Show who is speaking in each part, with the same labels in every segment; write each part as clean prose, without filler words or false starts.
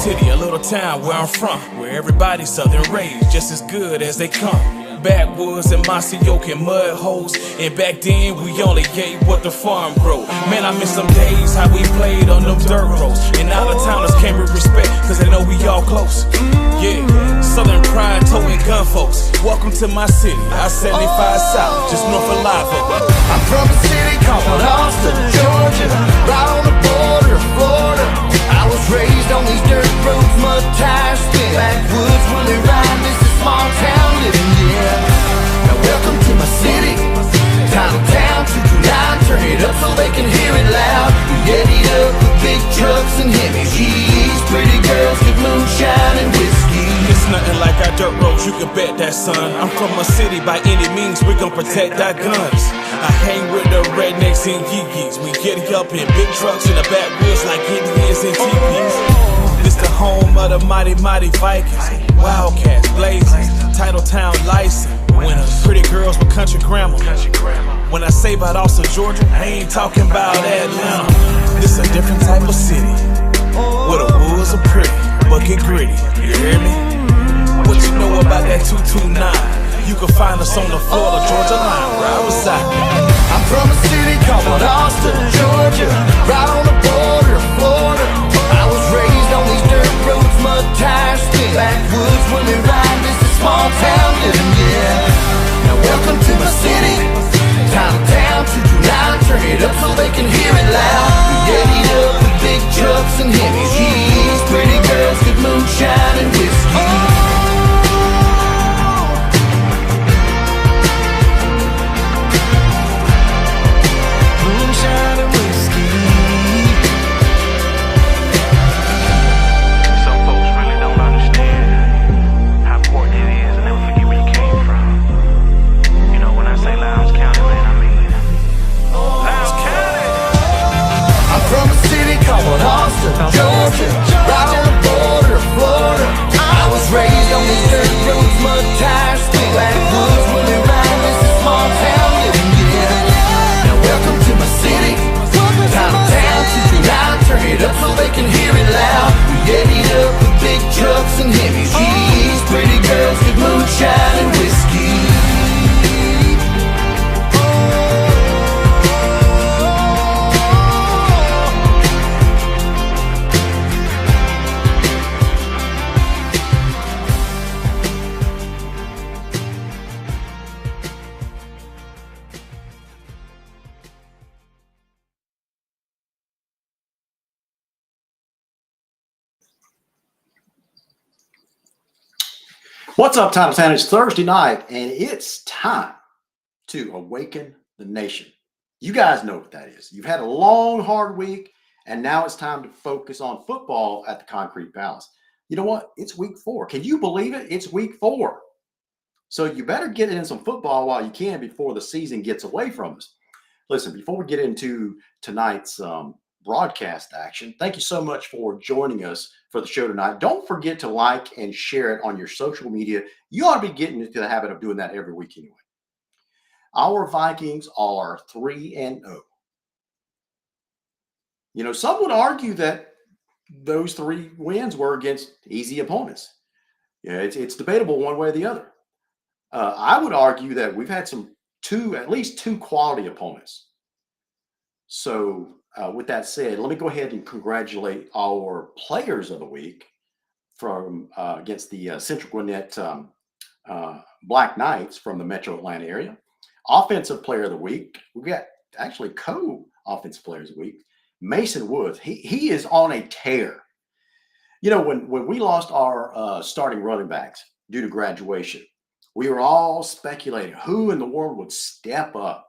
Speaker 1: City, a little town where I'm from, where everybody's southern raised, just as good as they come. Backwoods and Macioke and mud holes, and back then we only ate what the farm grow. Man, I miss some days how we played on them dirt roads, and out of towners came with respect, cause they know we all close. Yeah, southern pride, towing gun folks. Welcome to my city, I-75 South, just north of Lava.
Speaker 2: I'm from a city called Austin, Georgia, right on the border of Florida. I was raised on these dirt roads, mud tires, spin backwoods, woolly ride, this is small town living, yeah. Now welcome to my city, town, 229, turn it up so they can hear it loud. We eddied up with big trucks and heavy G's, pretty girls, good moonshine and whiskey.
Speaker 1: It's nothing like our dirt roads, you can bet that, son. I'm from a city, by any means, we gon' protect our guns. I hang with the rednecks and yee-yees. We get up in big trucks in the backwoods like Indians and teepees. This the home of the mighty, mighty Vikings. Wildcats, blazing, title town license winners. Pretty girls with country grammar. When I say about Austin, Georgia, I ain't talking about Atlanta. This a different type of city, where the woods are pretty, but get gritty, you hear me? What you know about that 229? You can find us on the Florida, Georgia line, where I reside.
Speaker 2: I'm from a city called Austin, Georgia, right on the border of Florida. I was raised on these dirt roads, mud tires, spin backwoods, woolly ride, this is small town living, yeah. Now welcome to my city, town, 229, turn it up so they can hear it loud. We eddied up with big trucks and heavy G's, pretty girls, good moonshine and whiskey. Georgia, right on the border of Florida. I was raised on these dirt roads, mud tires, spin backwoods, woolly ride, this is small town living, yeah. Now welcome to my city, town, 229, turn it up so they can hear it loud. We eddied up with big trucks and heavy G's, pretty girls, good moonshine and whiskey.
Speaker 3: What's up, Title Town? It's Thursday night, and it's time to awaken the nation. You guys know what that is. You've had a long, hard week, and now it's time to focus on football at the Concrete Palace. You know what? It's week 4. Can you believe it? It's week 4. So you better get in some football while you can before the season gets away from us. Listen, before we get into tonight's broadcast action, thank you so much for joining us for the show tonight. Don't forget to like and share it on your social media. You ought to be getting into the habit of doing that every week anyway. Our Vikings are 3-0. You know, some would argue that those 3 wins were against easy opponents. Yeah, it's debatable one way or the other. I would argue that we've had at least two quality opponents. So with that said, let me go ahead and congratulate our players of the week from against the Central Gwinnett Black Knights from the Metro Atlanta area. Offensive player of the week, we got actually co-offensive players of the week. Mason Woods, he is on a tear. You know, when we lost our starting running backs due to graduation, we were all speculating who in the world would step up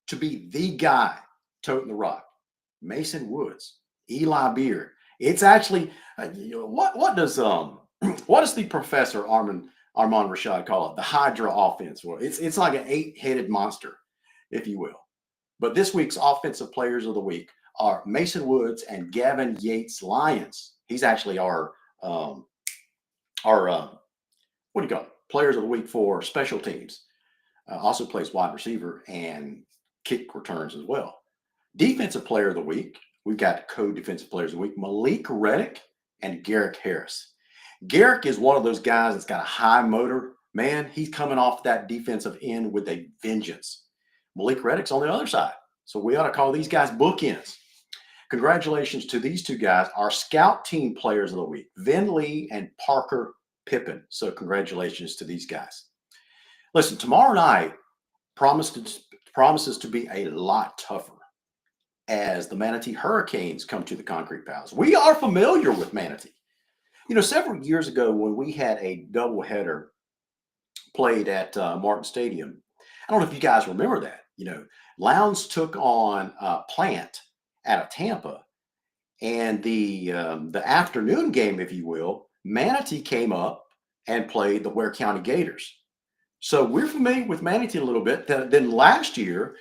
Speaker 3: to be the guy toting the rock. Mason Woods, Eli Beard. It's actually what does the professor Armand Rashad call it? The Hydra offense. Well, it's like an 8-headed monster, if you will. But this week's offensive players of the week are Mason Woods and Gavin Yates Lyons. He's actually our what do you call it? Players of the week for special teams. Also plays wide receiver and kick returns as well. Defensive player of the week, we've got co-defensive players of the week. Malik Reddick and Garrick Harris. Garrick is one of those guys that's got a high motor. Man, he's coming off that defensive end with a vengeance. Malik Reddick's on the other side. So we ought to call these guys bookends. Congratulations to these two guys, our scout team players of the week, Vin Lee and Parker Pippin. So congratulations to these guys. Listen, tomorrow night promises to be a lot tougher as the Manatee Hurricanes come to the Concrete Palace. We are familiar with Manatee. You know, several years ago when we had a doubleheader played at Martin Stadium, I don't know if you guys remember that. You know, Lowndes took on Plant out of Tampa, and the afternoon game, if you will, Manatee came up and played the Ware County Gators. So we're familiar with Manatee a little bit. Then last year,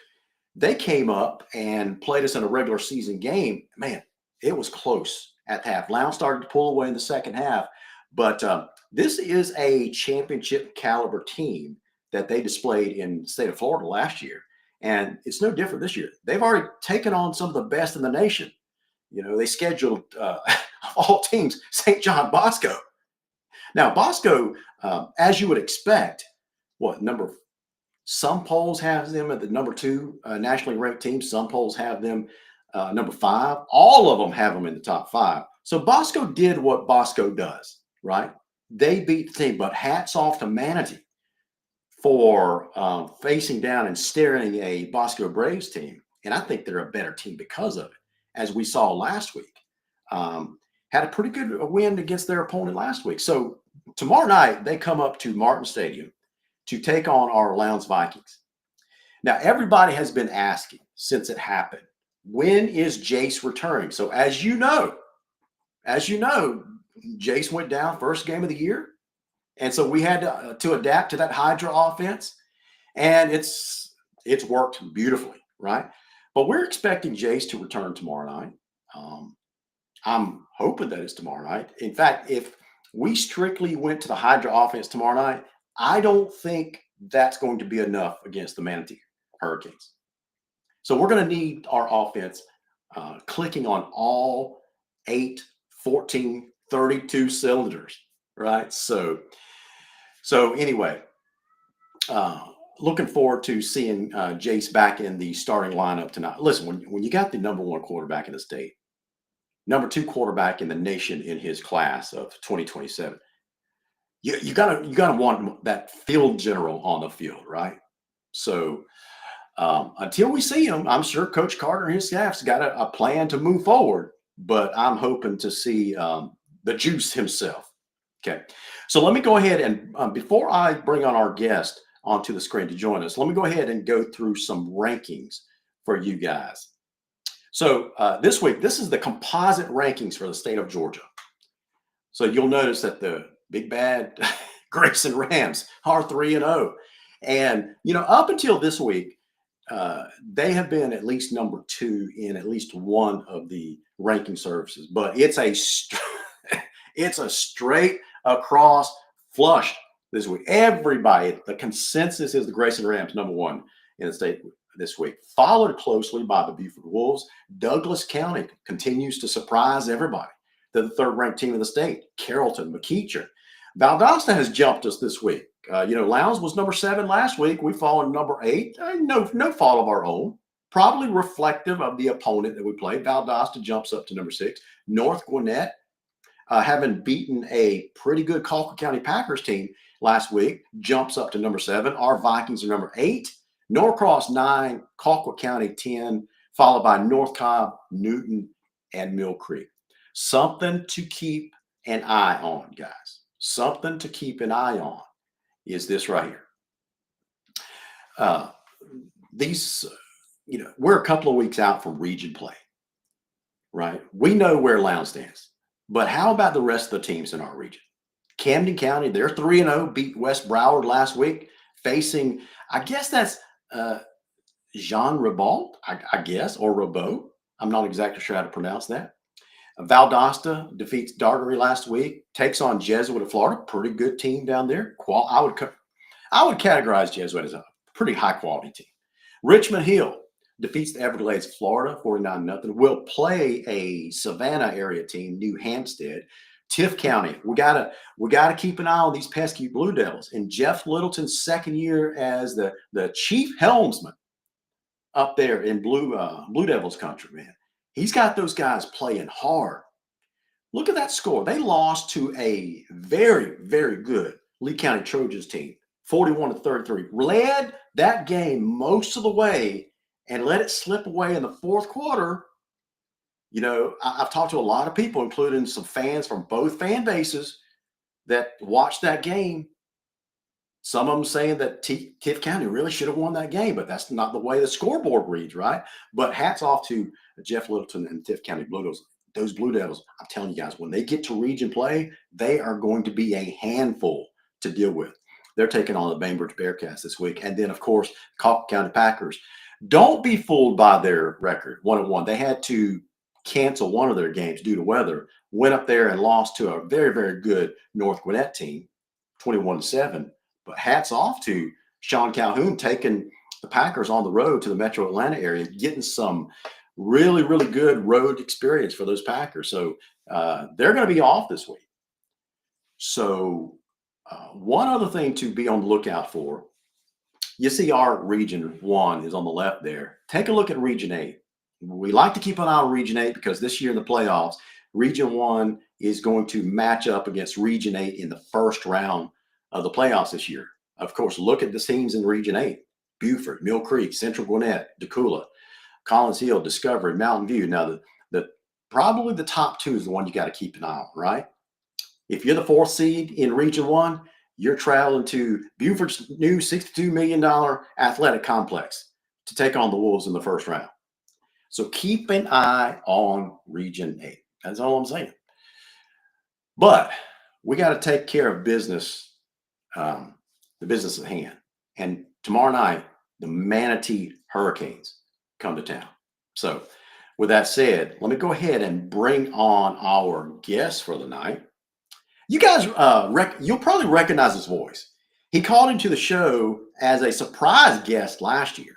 Speaker 3: they came up and played us in a regular season game. Man, it was close at half. Lowndes started to pull away in the second half, but this is a championship caliber team that they displayed in the state of Florida last year. And it's no different this year. They've already taken on some of the best in the nation. You know, they scheduled, of all teams, St. John Bosco. Now, Bosco, as you would expect, some polls have them at the number 2 nationally ranked team. Some polls have them number 5. All of them have them in the top 5. So Bosco did what Bosco does, right? They beat the team, but hats off to Manatee for facing down and staring a Bosco Braves team. And I think they're a better team because of it, as we saw last week. Had a pretty good win against their opponent last week. So tomorrow night, they come up to Martin Stadium to take on our Lowndes Vikings. Now, everybody has been asking since it happened, when is Jace returning? So as you know, Jace went down first game of the year. And so we had to adapt to that Hydra offense, and it's worked beautifully, right? But we're expecting Jace to return tomorrow night. I'm hoping that it's tomorrow night. In fact, if we strictly went to the Hydra offense tomorrow night, I don't think that's going to be enough against the Manatee Hurricanes. So we're going to need our offense clicking on all 8, 14, 32 cylinders, right? So anyway, looking forward to seeing Jace back in the starting lineup tonight. Listen, when you got the number 1 quarterback in the state, number 2 quarterback in the nation in his class of 2027, you gotta want that field general on the field, right? So until we see him, I'm sure Coach Carter and his staff's got a plan to move forward. But I'm hoping to see the Juice himself. Okay, so let me go ahead and before I bring on our guest onto the screen to join us, let me go ahead and go through some rankings for you guys. So this week, this is the composite rankings for the state of Georgia. So you'll notice that the big bad Grayson Rams are 3-0. And, you know, up until this week, they have been at least number 2 in at least one of the ranking services. But it's a straight across flush this week. Everybody, the consensus is the Grayson Rams number 1 in the state this week, followed closely by the Beaufort Wolves. Douglas County continues to surprise everybody. They're the 3rd ranked team in the state. Carrollton, McEacher. Valdosta has jumped us this week. Lowndes was number 7 last week. We've fallen number 8. No fault of our own. Probably reflective of the opponent that we played. Valdosta jumps up to number 6. North Gwinnett, having beaten a pretty good Colquitt County Packers team last week, jumps up to number 7. Our Vikings are number 8. Norcross 9, Colquitt County 10, followed by North Cobb, Newton, and Mill Creek. Something to keep an eye on, guys. Something to keep an eye on is this right here. We're a couple of weeks out from region play, right? We know where Lowndes stands, but how about the rest of the teams in our region? Camden County, they're 3-0, beat West Broward last week, facing, I guess that's Jean Ribault, I guess, or Ribault. I'm not exactly sure how to pronounce that. Valdosta defeats Dargery last week, takes on Jesuit of Florida, pretty good team down there. I would categorize Jesuit as a pretty high-quality team. Richmond Hill defeats the Everglades of Florida, 49-0. Will play a Savannah area team, New Hampstead, Tiff County, we gotta keep an eye on these pesky Blue Devils. And Jeff Littleton's second year as the chief helmsman up there in Blue Devils country, man. He's got those guys playing hard. Look at that score. They lost to a very, very good Lee County Trojans team, 41-33. Led that game most of the way and let it slip away in the fourth quarter. You know, I've talked to a lot of people, including some fans from both fan bases that watched that game. Some of them saying that Tiff County really should have won that game, but that's not the way the scoreboard reads, right? But hats off to Jeff Littleton and Tiff County Blue Devils. Those Blue Devils, I'm telling you guys, when they get to region play, they are going to be a handful to deal with. They're taking on the Bainbridge Bearcats this week. And then, of course, Coffee County Packers. Don't be fooled by their record, 1-1. They had to cancel one of their games due to weather, went up there and lost to a very, very good North Gwinnett team, 21-7. But hats off to Sean Calhoun taking the Packers on the road to the Metro Atlanta area, getting some really, really good road experience for those Packers. So they're going to be off this week. So one other thing to be on the lookout for, you see our Region 1 is on the left there. Take a look at Region 8. We like to keep an eye on Region 8 because this year in the playoffs, Region 1 is going to match up against Region 8 in the first round of the playoffs this year. Of course, look at the teams in Region 8. Beaufort, Mill Creek, Central Gwinnett, Decula, Collins Hill, Discovery, Mountain View. Now, the probably the top two is the one you got to keep an eye on, right? If you're the fourth seed in Region 1, you're traveling to Beaufort's new $62 million athletic complex to take on the Wolves in the first round. So keep an eye on Region 8. That's all I'm saying. But we got to take care of business, the business at hand. And tomorrow night, the Manatee Hurricanes come to town. So with that said, let me go ahead and bring on our guest for the night. You guys, you'll probably recognize his voice. He called into the show as a surprise guest last year,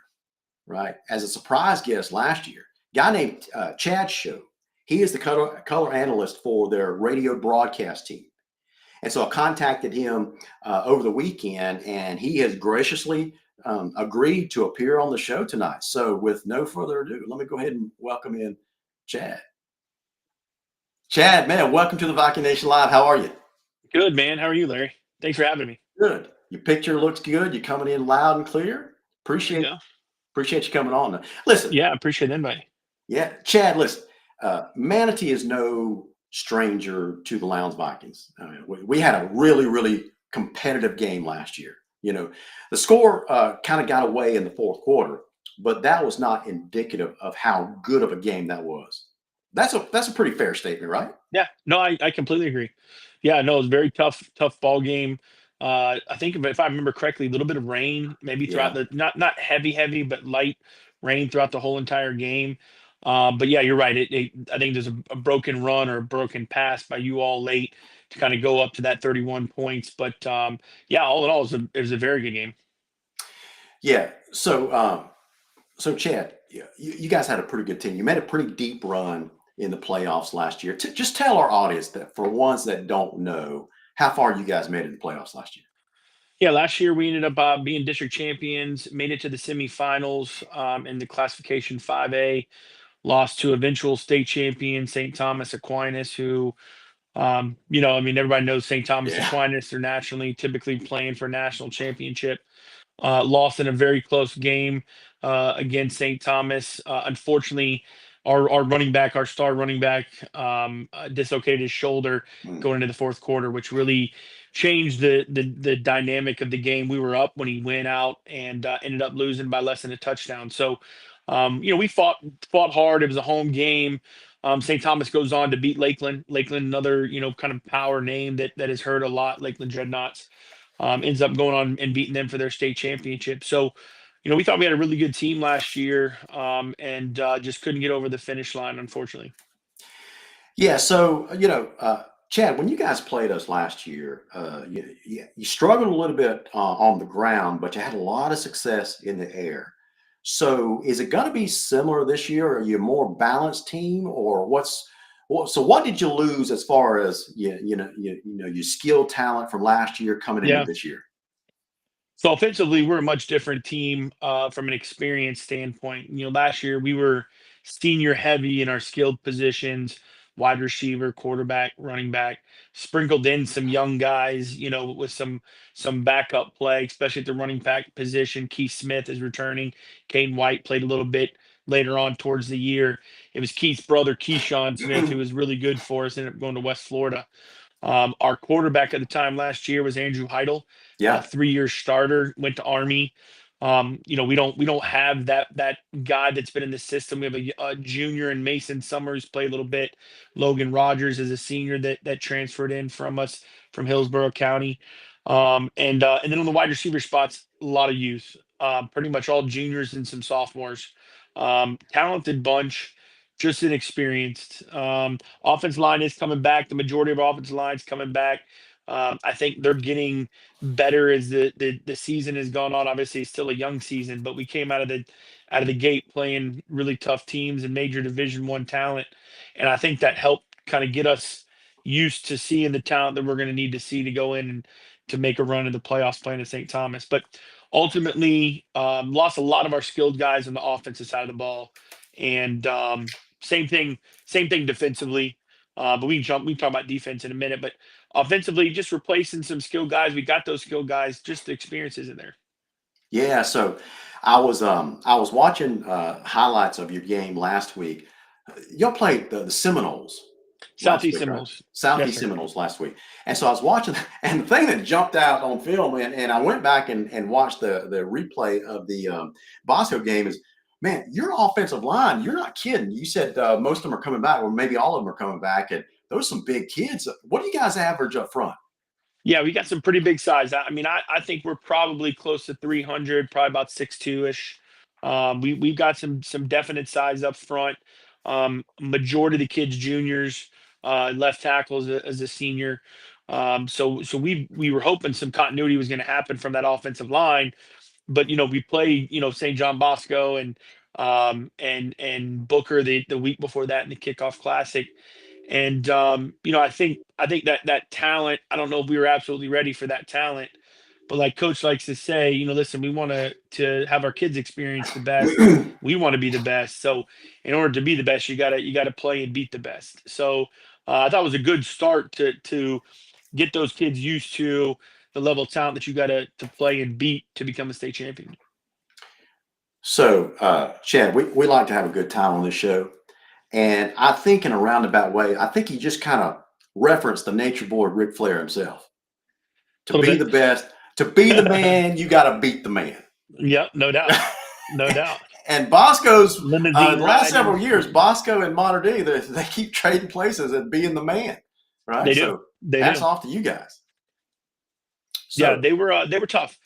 Speaker 3: right? As a surprise guest last year. Guy named Chad Show. He is the color analyst for their radio broadcast team. And so I contacted him over the weekend, and he has graciously agreed to appear on the show tonight. So with no further ado, let me go ahead and welcome in Chad. Chad, man, welcome to the Viking Nation Live. How are you?
Speaker 4: Good, man. How are you, Larry? Thanks for having me.
Speaker 3: Good. Your picture looks good. You're coming in loud and clear. Appreciate you coming on. Listen.
Speaker 4: Yeah, I appreciate the invite.
Speaker 3: Yeah. Chad, listen, Manatee is no stranger to the Lowndes Vikings. I mean, we had a really, really competitive game last year. You know, the score kind of got away in the fourth quarter, but that was not indicative of how good of a game that was. That's a pretty fair statement, right?
Speaker 4: Yeah. No, I completely agree. Yeah, no, it was a very tough ball game. I think if I remember correctly, a little bit of rain maybe throughout the not heavy, but light rain throughout the whole entire game. But yeah, you're right. I think there's a broken run or a broken pass by you all late to kind of go up to that 31 points. But yeah, all in all, it was a very good game.
Speaker 3: Yeah. So Chad, you guys had a pretty good team. You made a pretty deep run in the playoffs last year. Just tell our audience that for ones that don't know, how far you guys made it in the playoffs last year.
Speaker 4: Yeah, last year we ended up being district champions, made it to the semifinals in the classification 5A, lost to eventual state champion St. Thomas Aquinas, who, everybody knows St. Thomas Aquinas. They're nationally typically playing for a national championship. Lost in a very close game against St. Thomas. Unfortunately, our star running back, dislocated his shoulder going into the fourth quarter, which really changed the dynamic of the game. We were up when he went out and ended up losing by less than a touchdown. So, we fought hard. It was a home game. St. Thomas goes on to beat Lakeland. Lakeland, another kind of power name that has heard a lot. Lakeland Dreadnoughts. Ends up going on and beating them for their state championship. So, we thought we had a really good team last year and just couldn't get over the finish line, unfortunately.
Speaker 3: Yeah. So, Chad, when you guys played us last year, you struggled a little bit on the ground, but you had a lot of success in the air. So is it going to be similar this year? Are you a more balanced team, or what's Well, so what did you lose as far as your skill talent from last year coming into
Speaker 4: Yeah.
Speaker 3: this year?
Speaker 4: So offensively, we're a much different team from an experience standpoint. Last year we were senior heavy in our skilled positions, wide receiver, quarterback, running back, sprinkled in some young guys, with some backup play, especially at the running back position. Keith Smith is returning. Caden White played a little bit later on towards the year. It was Keith's brother, Keyshawn Smith, who was really good for us, ended up going to West Florida. Our quarterback at the time last year was Andrew Heidel,
Speaker 3: Yeah.
Speaker 4: 3 year starter, went to Army. We don't have that guy that's been in the system. We have a junior in Mason Summers, played a little bit. Logan Rogers is a senior that transferred in from us from Hillsborough County. And then on the wide receiver spots, a lot of youth, pretty much all juniors and some sophomores. Talented bunch, just inexperienced. Offense line is coming back. The majority of our offensive line is coming back. I think they're getting better as the season has gone on. Obviously, it's still a young season, but we came out of the gate playing really tough teams and major Division I talent, and I think that helped kind of get us used to seeing the talent that we're going to need to see to go in and to make a run in the playoffs playing at St. Thomas. But ultimately, lost a lot of our skilled guys on the offensive side of the ball, and same thing, same thing defensively. But we can talk about defense in a minute. But offensively, just replacing some skill guys. We got those skill guys. Just the experience isn't there.
Speaker 3: Yeah, so I was watching highlights of your game last week. Y'all played the Seminoles last
Speaker 4: Southeast
Speaker 3: week, right?
Speaker 4: Seminoles. Yes,
Speaker 3: Southeast
Speaker 4: sir.
Speaker 3: Seminoles last week. And so I was watching, and the thing that jumped out on film, and I went back and watched the replay of the Bosco game is, man, your offensive line, you're not kidding. You said most of them are coming back, or maybe all of them are coming back, and those are some big kids. What do you guys average up front?
Speaker 4: Yeah, we got some pretty big size. I mean, I think we're probably close to 300, probably about 6'2" ish. We've got some definite size up front. Majority of the kids juniors, left tackle as a senior. So we were hoping some continuity was going to happen from that offensive line, but we played St. John Bosco and Booker the week before that in the kickoff classic. And I think that talent, I don't know if we were absolutely ready for that talent, but like coach likes to say, listen, we want to have our kids experience the best. We want to be the best. So in order to be the best, you gotta play and beat the best. So I thought it was a good start to get those kids used to the level of talent that you gotta play and beat to become a state champion.
Speaker 3: So, Chad, we like to have a good time on this show. And I think in a roundabout way, I think he just kind of referenced the nature boy Ric Flair himself.
Speaker 4: A
Speaker 3: To
Speaker 4: little
Speaker 3: be
Speaker 4: bit.
Speaker 3: the best, to be the man, you got to beat the man.
Speaker 4: Yep, no doubt. No doubt.
Speaker 3: And Bosco's
Speaker 4: Limousine
Speaker 3: the last several
Speaker 4: riding.
Speaker 3: years, Bosco and Manatee, they keep trading places and being the man, right?
Speaker 4: They do.
Speaker 3: So
Speaker 4: They
Speaker 3: hats
Speaker 4: do.
Speaker 3: off to you guys.
Speaker 4: Yeah,
Speaker 3: So
Speaker 4: they were tough.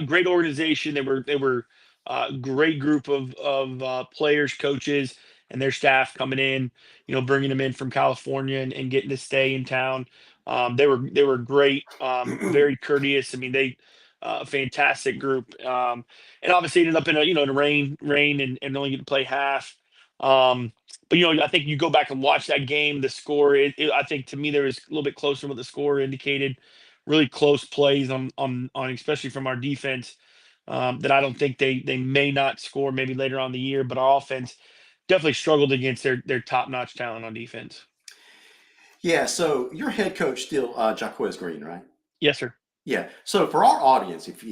Speaker 4: Great organization. They were great group of players, coaches, and their staff coming in. Bringing them in from California and getting to stay in town. They were great. Very courteous. I mean, they fantastic group. And obviously ended up in a rain and only get to play half. Um, but I think you go back and watch that game. The score, I think to me there was a little bit closer than what the score indicated. Really close plays on especially from our defense, that I don't think they may not score maybe later on in the year, but our offense definitely struggled against their top notch talent on defense.
Speaker 3: yeah, so your head coach still Jaquez Green, right?
Speaker 4: Yes, sir.
Speaker 3: Yeah. So for our audience, if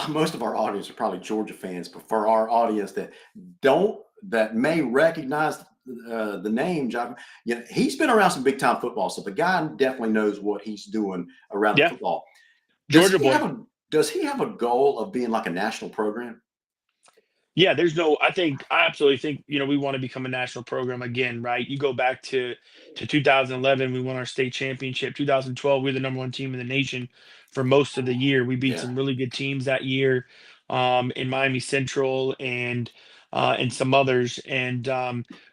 Speaker 3: most of our audience are probably Georgia fans, but for our audience that may recognize the name John, he's been around some big time football, so the guy definitely knows what he's doing around the
Speaker 4: Yeah,
Speaker 3: football. Does
Speaker 4: Georgia
Speaker 3: he
Speaker 4: boy.
Speaker 3: have a does he have a goal of being like a national program?
Speaker 4: Yeah, I absolutely think, we want to become a national program again, right? You go back to 2011, we won our state championship. 2012, we were the number one team in the nation for most of the year. We beat
Speaker 3: Yeah.
Speaker 4: some really good teams that year, in Miami Central and some others. And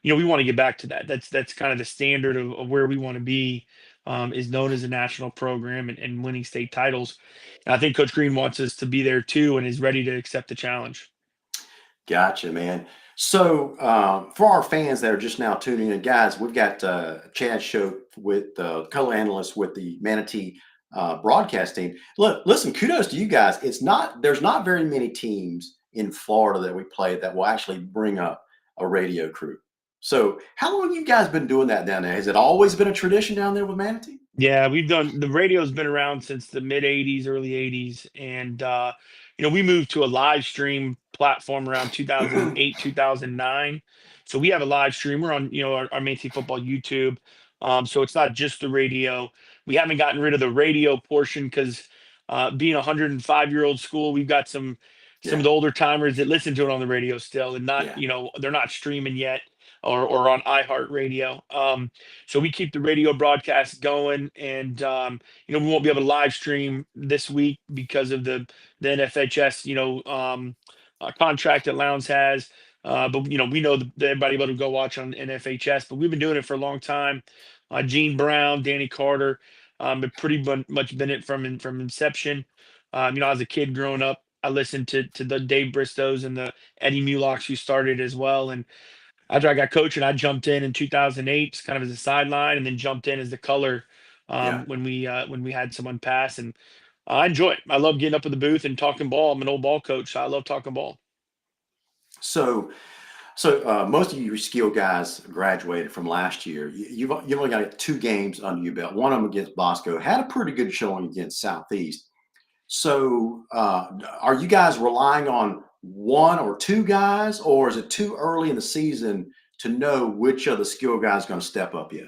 Speaker 4: we want to get back to that. That's kind of the standard of where we want to be, is known as a national program and winning state titles. And I think Coach Green wants us to be there too and is ready to accept the challenge.
Speaker 3: Gotcha, man. So, for our fans that are just now tuning in, guys, we've got Chad Show with color analyst with the Manatee broadcast team. Look, listen, kudos to you guys. There's not very many teams in Florida that we play that will actually bring up a radio crew. So, how long have you guys been doing that down there? Has it always been a tradition down there with Manatee?
Speaker 4: Yeah, we've done the radio's been around since the mid 80s, early 80s. And we moved to a live stream platform around 2008, 2009. So we have a live stream. We're on, our Manatee Football YouTube. So it's not just the radio. We haven't gotten rid of the radio portion because being a 105-year-old school, we've got some of
Speaker 3: Yeah,
Speaker 4: the older timers that listen to it on the radio still, and not,
Speaker 3: yeah.
Speaker 4: they're not streaming yet or on iHeartRadio. So we keep the radio broadcast going, and we won't be able to live stream this week because of the NFHS contract that Lowndes has. But we know that everybody able to go watch on NFHS. But we've been doing it for a long time. Gene Brown, Danny Carter, have pretty much been it from inception. As a kid growing up, I listened to the Dave Bristows and the Eddie Mulocks who started as well, and after I got coaching, I jumped in 2008, just kind of as a sideline, and then jumped in as the color
Speaker 3: Yeah.
Speaker 4: when we had someone pass, and I enjoy it. I love getting up in the booth and talking ball. I'm an old ball coach, so I love talking ball.
Speaker 3: So, so most of you skill guys graduated from last year. You've only got 2 games under your belt. One of them against Bosco. Had a pretty good showing against Southeast. So, are you guys relying on 1 or 2 guys, or is it too early in the season to know which of the skill guys going to step up yet?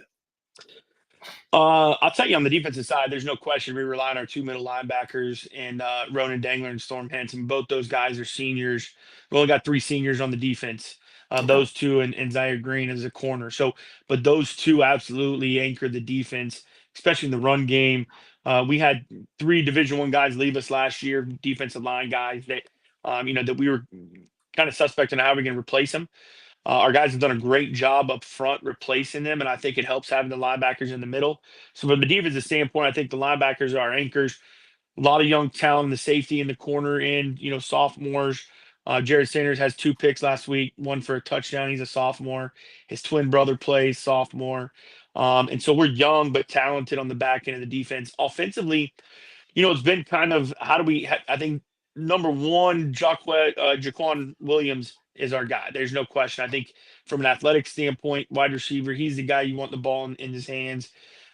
Speaker 4: I'll tell you on the defensive side, there's no question we rely on our two middle linebackers and Ronan Dangler and Storm Hanson. Both those guys are seniors. We only got 3 seniors on the defense.
Speaker 3: Okay.
Speaker 4: Those two and Zaire Green as a corner. So, but those two absolutely anchor the defense, especially in the run game. We had 3 Division I guys leave us last year, defensive line guys that we were kind of suspect on how we're going to replace them. Our guys have done a great job up front replacing them, and I think it helps having the linebackers in the middle. So from the defensive standpoint, I think the linebackers are our anchors. A lot of young talent in the safety in the corner and sophomores. Jared Sanders has 2 picks last week, one for a touchdown. He's a sophomore. His twin brother plays sophomore. And so we're young but talented on the back end of the defense. Offensively, it's been kind of how do we? I think number one, Jaquan Williams is our guy. There's no question. I think from an athletic standpoint, wide receiver, he's the guy you want the ball in his hands.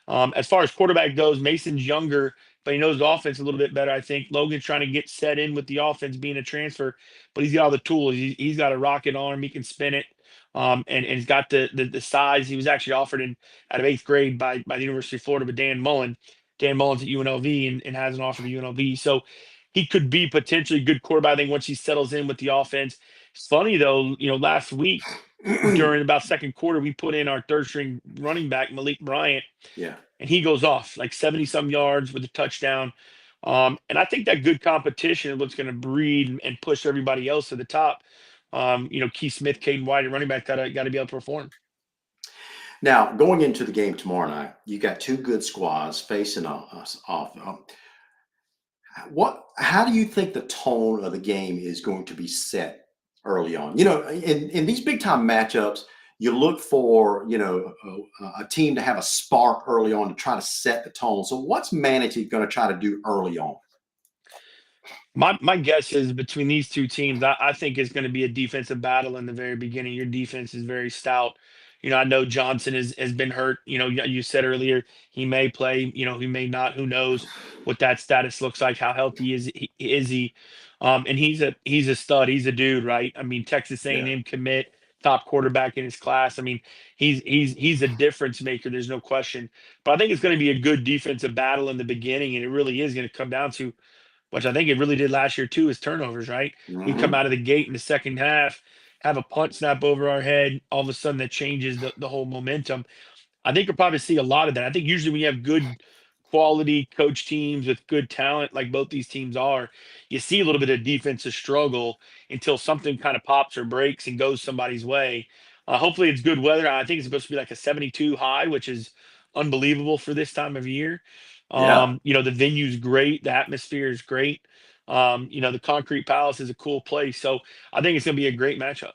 Speaker 4: As far as quarterback goes, Mason's younger, but he knows the offense a little bit better. I think Logan's trying to get set in with the offense, being a transfer, but he's got all the tools. He's got a rocket arm. He can spin it. And he's got the size. He was actually offered out of 8th grade by the University of Florida with Dan Mullen. Dan Mullen's at UNLV and has an offer to UNLV. So he could be potentially a good quarterback, I think, once he settles in with the offense. It's funny, though, last week during about second quarter, we put in our third string running back, Malik Bryant,
Speaker 3: Yeah.
Speaker 4: and he goes off like 70 some yards with a touchdown. And I think that good competition is what's going to breed and push everybody else to the top. Keith Smith, Caden White, running back got to be able to perform.
Speaker 3: Now, going into the game tomorrow night, you got 2 good squads facing us off. How do you think the tone of the game is going to be set early on? In these big time matchups, you look for a team to have a spark early on to try to set the tone. So, what's Manatee going to try to do early on?
Speaker 4: My guess is between these 2 teams, I think it's going to be a defensive battle in the very beginning. Your defense is very stout. I know Johnson has been hurt. You said earlier he may play. He may not. Who knows what that status looks like? How healthy is he? And he's a stud. He's a dude, right? I mean, Texas
Speaker 3: Yeah.
Speaker 4: A&M commit, top quarterback in his class. I mean, he's a difference maker. There's no question. But I think it's going to be a good defensive battle in the beginning, and it really is going to come down to, which I think it really did last year too, is turnovers, right? We come
Speaker 3: Mm-hmm.
Speaker 4: out of the gate in the second half, have a punt snap over our head. All of a sudden, that changes the whole momentum. I think you'll probably see a lot of that. I think usually when you have good quality coach teams with good talent, like both these teams are, you see a little bit of defensive struggle until something kind of pops or breaks and goes somebody's way. Hopefully, it's good weather. I think it's supposed to be like a 72 high, which is unbelievable for this time of year.
Speaker 3: Yeah.
Speaker 4: The venue's great, the atmosphere is great. The Concrete Palace is a cool place. So I think it's going to be a great matchup.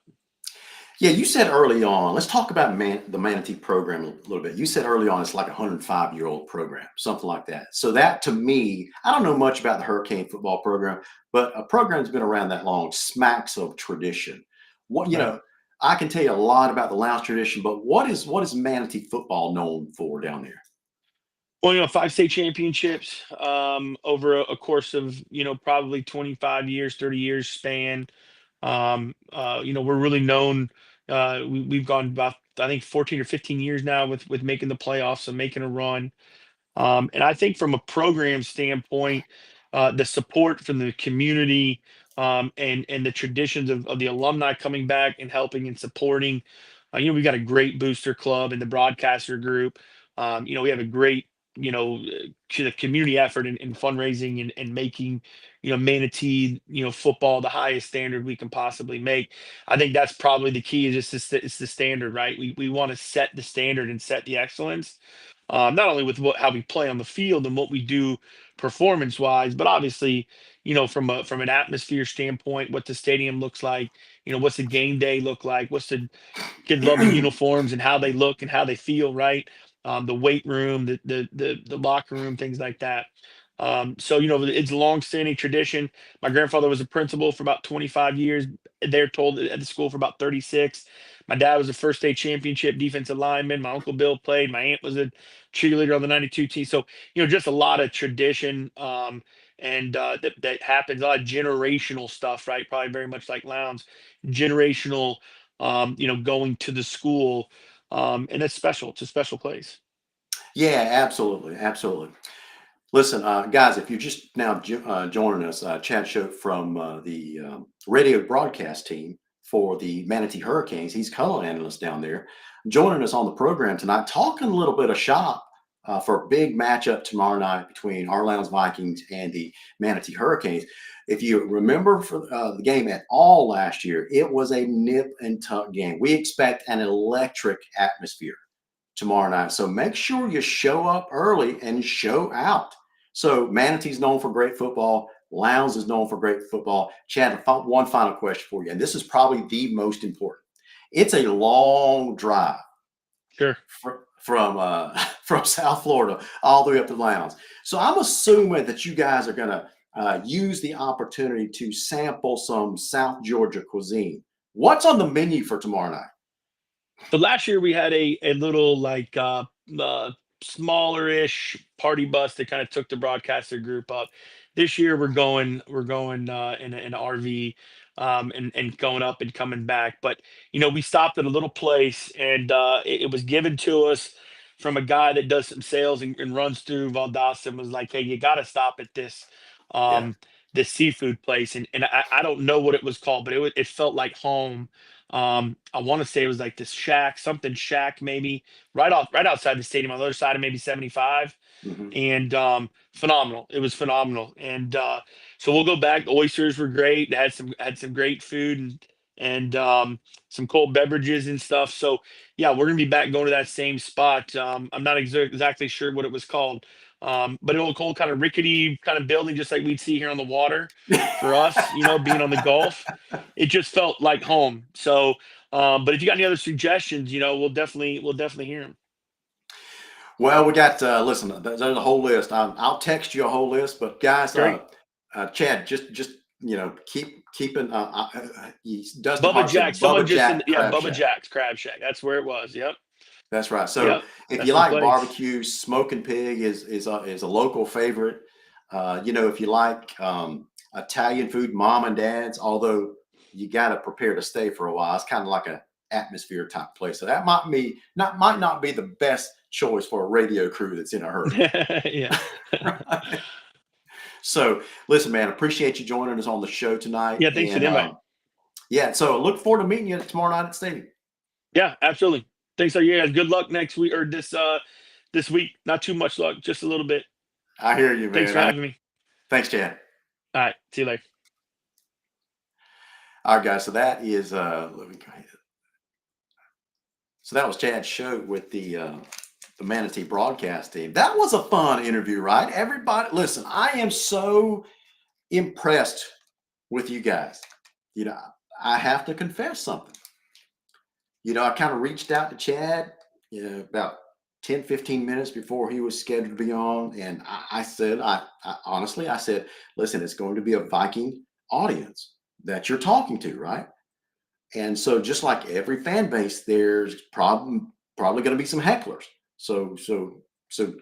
Speaker 3: Yeah, you said early on, let's talk about the Manatee program a little bit. You said early on it's like a 105-year-old program, something like that. So that to me, I don't know much about the Hurricane football program, but a program that's been around that long smacks of tradition.
Speaker 4: Right.
Speaker 3: I can tell you a lot about the Lowndes tradition, but what is Manatee football known for down there?
Speaker 4: Well, 5 state championships over a course of, probably 25 years, 30 years span. We're really known. We've gone about, I think, 14 or 15 years now with making the playoffs and making a run. And I think from a program standpoint, the support from the community, and the traditions of the alumni coming back and helping and supporting. We've got a great booster club and the broadcaster group. We have a great, the community effort in fundraising and making, Manatee, football the highest standard we can possibly make. I think that's probably the key. Is just it's the standard, right? We want to set the standard and set the excellence, not only with how we play on the field and what we do performance wise, but obviously, from an atmosphere standpoint, what the stadium looks like, what's the game day look like, what's the kids love the uniforms and how they look and how they feel, right? The weight room, the locker room, things like that. So it's a long-standing tradition. My grandfather was a principal for about 25 years. They're told at the school for about 36. My dad was a first state championship defensive lineman. My uncle Bill played. My aunt was a cheerleader on the '92 team. So just a lot of tradition, and that happens. A lot of generational stuff, right? Probably very much like Lowndes, generational. Going to the school, and it's special. It's a special place.
Speaker 3: Yeah, absolutely, absolutely. Listen, guys, if you're just now joining us, Chad Shope from the radio broadcast team for the Manatee Hurricanes, he's color analyst down there, joining us on the program tonight, talking a little bit of shop for a big matchup tomorrow night between our Lowndes Vikings and the Manatee Hurricanes. If you remember for the game at all last year, it was a nip and tuck game. We expect an electric atmosphere tomorrow night. So make sure you show up early and show out. So Manatee's known for great football. Lowndes is known for great football. Chad, one final question for you, and this is probably the most important. It's a long drive
Speaker 4: Sure.
Speaker 3: from from South Florida all the way up to Lowndes. So I'm assuming that you guys are going to use the opportunity to sample some South Georgia cuisine. What's on the menu for tomorrow night?
Speaker 4: So last year we had a little like smaller-ish party bus that kind of took the broadcaster group up. This year we're going in an RV, and going up and coming back. But we stopped at a little place, and it was given to us from a guy that does some sales and runs through Valdosta, and was like, "Hey, you got to stop at
Speaker 3: Yeah.
Speaker 4: um, this seafood place." And I don't know what it was called, but it felt like home. I want to say it was like this shack, something shack, maybe right outside the stadium on the other side of maybe 75.
Speaker 3: Mhm.
Speaker 4: And phenomenal. It was phenomenal. And so we'll go back. The oysters were great. They had some great food and some cold beverages and stuff. So yeah, we're gonna be back going to that same spot. I'm not exactly sure what it was called. But an old cold kind of rickety kind of building, just like we'd see here on the water for us, being on the Gulf. It just felt like home. So, but if you got any other suggestions, we'll definitely hear them.
Speaker 3: Well, we got listen. There's a whole list. I'll text you a whole list. But guys,
Speaker 4: Great.
Speaker 3: Chad, just keeping. Dustin
Speaker 4: Bubba
Speaker 3: Hart said
Speaker 4: Jack. Someone
Speaker 3: Bubba
Speaker 4: just
Speaker 3: Jack Crab
Speaker 4: Bubba
Speaker 3: Shack.
Speaker 4: Jack's Crab Shack. That's where it was. Yep.
Speaker 3: That's right. So
Speaker 4: Yep.
Speaker 3: if
Speaker 4: That's
Speaker 3: you
Speaker 4: the
Speaker 3: like
Speaker 4: place.
Speaker 3: barbecue, smoking pig is a local favorite. If you like Italian food, mom and dad's, although you got to prepare to stay for a while. It's kind of like a atmosphere type place. So that might not be the best choice for a radio crew that's in a hurry.
Speaker 4: Yeah.
Speaker 3: Right? So listen, man, appreciate you joining us on the show tonight.
Speaker 4: Yeah. Thanks for
Speaker 3: And
Speaker 4: the invite.
Speaker 3: yeah, so look forward to meeting you tomorrow night at the stadium.
Speaker 4: Yeah, absolutely. Thanks. Yeah. Good luck next week or this week. Not too much luck, just a little bit.
Speaker 3: I hear you,
Speaker 4: Thanks
Speaker 3: man.
Speaker 4: for having me.
Speaker 3: Thanks, Chad.
Speaker 4: All right. See you later.
Speaker 3: All right, guys. So that is let me go ahead. So that was Chad Shope with the Manatee broadcast team. That was a fun interview, right? Everybody, listen, I am so impressed with you guys. You know, I have to confess something. You know, I kind of reached out to Chad, about 10, 15 minutes before he was scheduled to be on. And I said, I honestly, I said, listen, it's going to be a Viking audience that you're talking to, right? And so just like every fan base, there's probably going to be some hecklers. So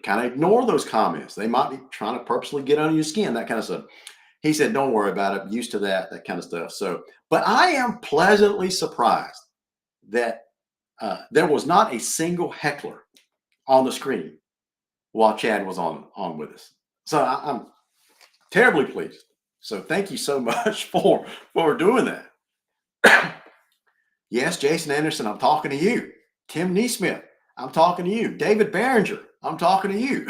Speaker 3: kind of ignore those comments. They might be trying to purposely get under your skin, that kind of stuff. He said, don't worry about it. I'm used to that kind of stuff. So, but I am pleasantly surprised that there was not a single heckler on the screen while Chad was on with us. So I'm terribly pleased. So thank you so much for doing that. Yes, Jason Anderson, I'm talking to you. Tim Neesmith, I'm talking to you. David Behringer, I'm talking to you.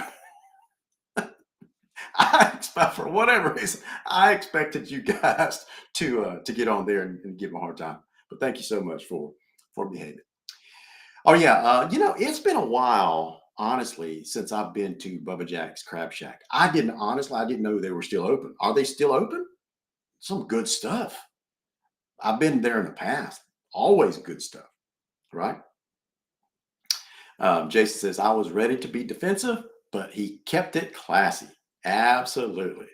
Speaker 3: I expect, for whatever reason, I expected you guys to get on there and give them a hard time. But thank you so much for behaving. Oh yeah, it's been a while, honestly, since I've been to Bubba Jack's Crab Shack. I didn't know they were still open. Are they still open? Some good stuff. I've been there in the past. Always good stuff, right? Jason says, I was ready to be defensive, but he kept it classy. Absolutely.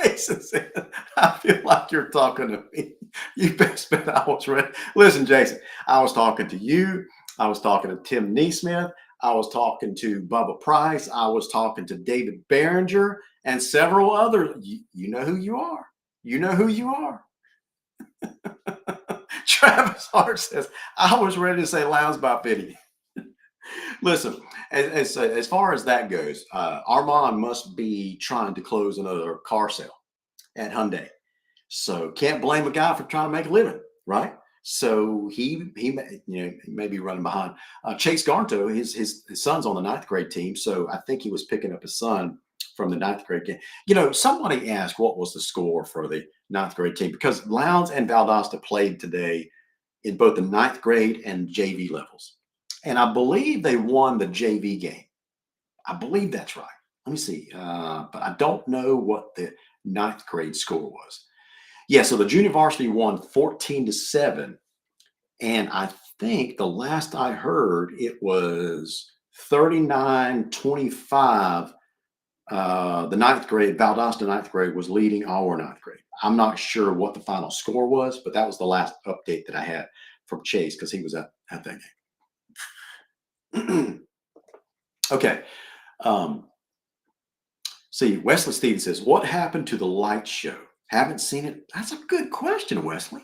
Speaker 3: Jason said, I feel like you're talking to me. You best bet I was ready. Listen, Jason, I was talking to you. I was talking to Tim Neesmith. I was talking to Bubba Price. I was talking to David Behringer and several others. You know who you are. You know who you are. Travis Hart says, I was ready to say Lowndes by 50. Listen, as far as that goes, Armand must be trying to close another car sale at Hyundai. So can't blame a guy for trying to make a living, right? So he may be running behind. Chase Garnto, his son's on the 9th grade team. So I think he was picking up his son from the 9th grade game. Somebody asked what was the score for the 9th grade team, because Lowndes and Valdosta played today in both the 9th grade and JV levels. And I believe they won the JV game. I believe that's right. Let me see. But I don't know what the 9th grade score was. Yeah, so the junior varsity won 14-7. And I think the last I heard, it was 39-25. The 9th grade, Valdosta 9th grade was leading our 9th grade. I'm not sure what the final score was, but that was the last update that I had from Chase, because he was at that game. Okay. See, Wesley Stevens says, what happened to the light show? Haven't seen it. That's a good question, Wesley.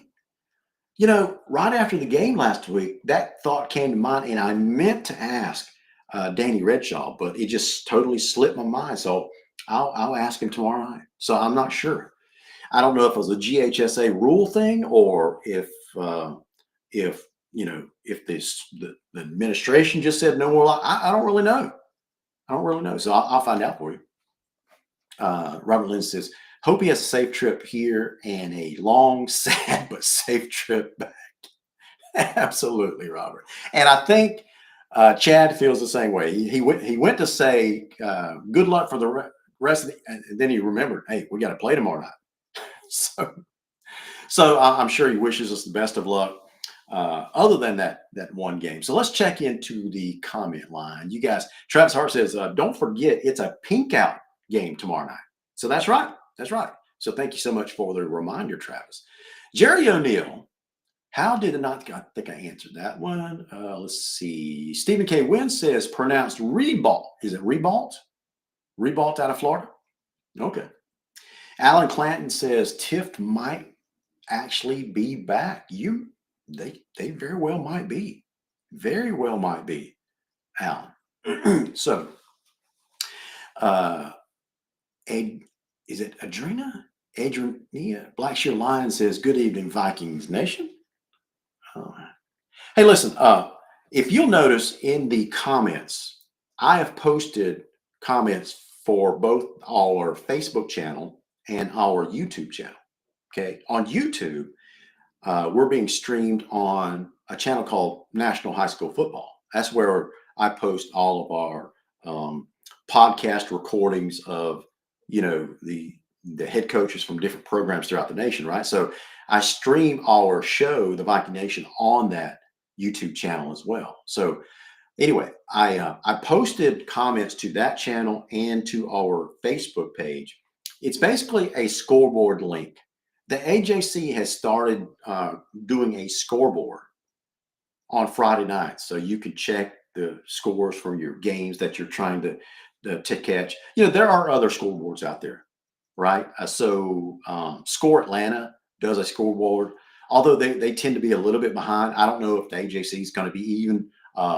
Speaker 3: Right after the game last week, that thought came to mind, and I meant to ask Danny Redshaw, but it just totally slipped my mind. So I'll ask him tomorrow night. So I'm not sure. I don't know if it was a GHSA rule thing, or if the administration just said no more. I don't really know. So I'll find out for you. Robert Lynn says, hope he has a safe trip here and a long, sad, but safe trip back. Absolutely, Robert. And I think Chad feels the same way. He went to say good luck for the rest of the, and then he remembered, hey, we got to play tomorrow night. So I'm sure he wishes us the best of luck. Other than that one game. So let's check into the comment line. You guys, Travis Hart says, don't forget it's a pink out game tomorrow night. So that's right. So thank you so much for the reminder, Travis. Jerry O'Neill, how did it not? I think I answered that one. Let's see. Stephen K. Wynn says pronounced Rebalt. Is it Rebalt? Rebalt out of Florida? Okay. Alan Clanton says Tift might actually be back. They very well might be. Very well might be, Alan. So, is it Adrena? Adrenia? Black Shear Lion says, good evening, Vikings Nation. Hey, listen, if you'll notice in the comments, I have posted comments for both our Facebook channel and our YouTube channel. Okay. On YouTube, we're being streamed on a channel called National High School Football. That's where I post all of our podcast recordings of the head coaches from different programs throughout the nation, right? So I stream our show, the Viking Nation, on that YouTube channel as well. So anyway, I posted comments to that channel and to our Facebook page. It's basically a scoreboard link. The AJC has started doing a scoreboard on Friday nights, so you can check the scores from your games that you're trying to catch. There are other scoreboards out there, right? Score Atlanta does a scoreboard, although they tend to be a little bit behind. I don't know if the AJC is going to be even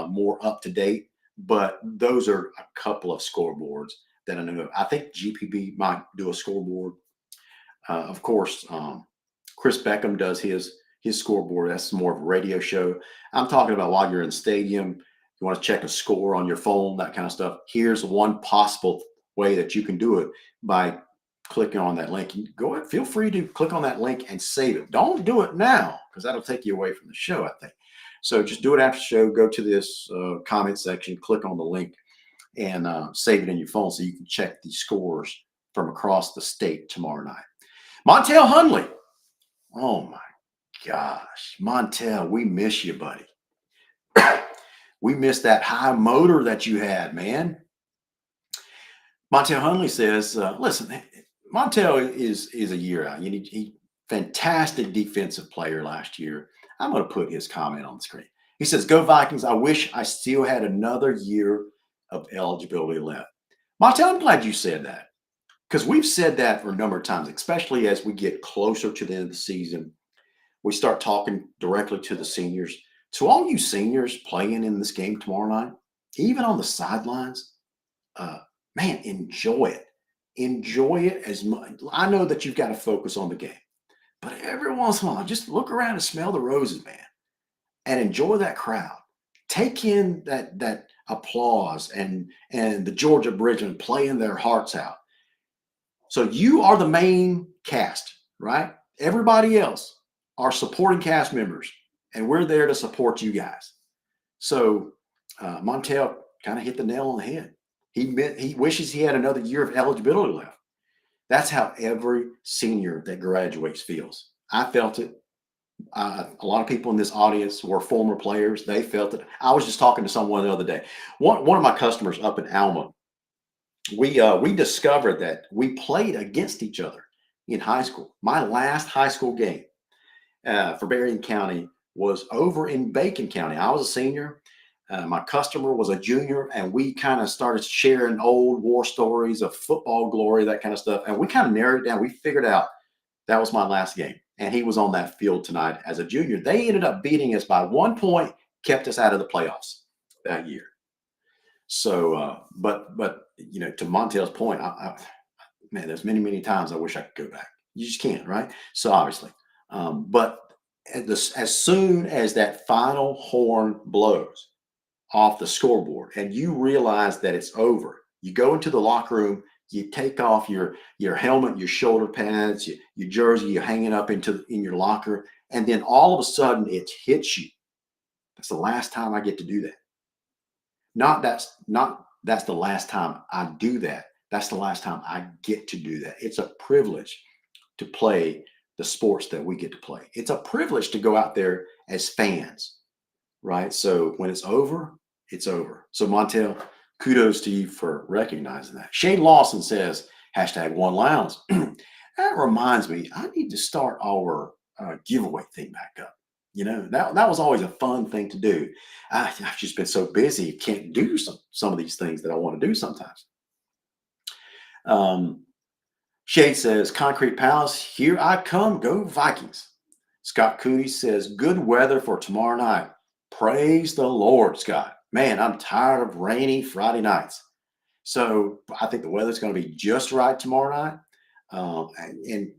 Speaker 3: more up to date, but those are a couple of scoreboards that I know of. I think GPB might do a scoreboard. Of course, Chris Beckham does his scoreboard. That's more of a radio show. I'm talking about while you're in the stadium, you want to check a score on your phone, that kind of stuff. Here's one possible way that you can do it by clicking on that link. Go ahead, feel free to click on that link and save it. Don't do it now because that'll take you away from the show, I think. So just do it after the show. Go to this comment section, click on the link, and save it in your phone so you can check the scores from across the state tomorrow night. Montel Hundley. Oh my gosh, Montel, we miss you, buddy. We miss that high motor that you had, man. Montel Hundley says, listen, Montel is a year out. He fantastic defensive player last year. I'm going to put his comment on the screen. He says, "Go Vikings. I wish I still had another year of eligibility left." Montel, I'm glad you said that because we've said that for a number of times, especially as we get closer to the end of the season. We start talking directly to the seniors. To all you seniors playing in this game tomorrow night, even on the sidelines, man, enjoy it. Enjoy it as much. I know that you've got to focus on the game, but every once in a while, just look around and smell the roses, man, and enjoy that crowd. Take in that applause and the Georgia Bridgemen playing their hearts out. So you are the main cast, right? Everybody else are supporting cast members, and we're there to support you guys. So Montel kind of hit the nail on the head. He wishes he had another year of eligibility left. That's how every senior that graduates feels. I felt it. A lot of people in this audience were former players. They felt it. I was just talking to someone the other day. One of my customers up in Alma, we discovered that we played against each other in high school. My last high school game for Berrien County was over in Bacon County. I was a senior. My customer was a junior, and we kind of started sharing old war stories of football glory, that kind of stuff. And we kind of narrowed it down. We figured out that was my last game. And he was on that field tonight as a junior. They ended up beating us by 1 point, kept us out of the playoffs that year. So, but to Montel's point, man, there's many times I wish I could go back. You just can't, right? So obviously, but as soon as that final horn blows off the scoreboard and you realize that it's over, you go into the locker room, you take off your helmet, your shoulder pads, your jersey, you hang it up in your locker, and then all of a sudden it hits you. That's the last time I get to do that. That's the last time I do that. That's the last time I get to do that. It's a privilege to play the sports that we get to play. It's a privilege to go out there as fans, right? So when it's over, it's over. So Montel, kudos to you for recognizing that. Shane Lawson says, #1Lowndes. That reminds me, I need to start our giveaway thing back up. That was always a fun thing to do. I've just been so busy, can't do some of these things that I want to do sometimes. Shade says, Concrete Palace, here I come. Go Vikings. Scott Cooney says, good weather for tomorrow night. Praise the Lord, Scott. Man, I'm tired of rainy Friday nights. So I think the weather's going to be just right tomorrow night. And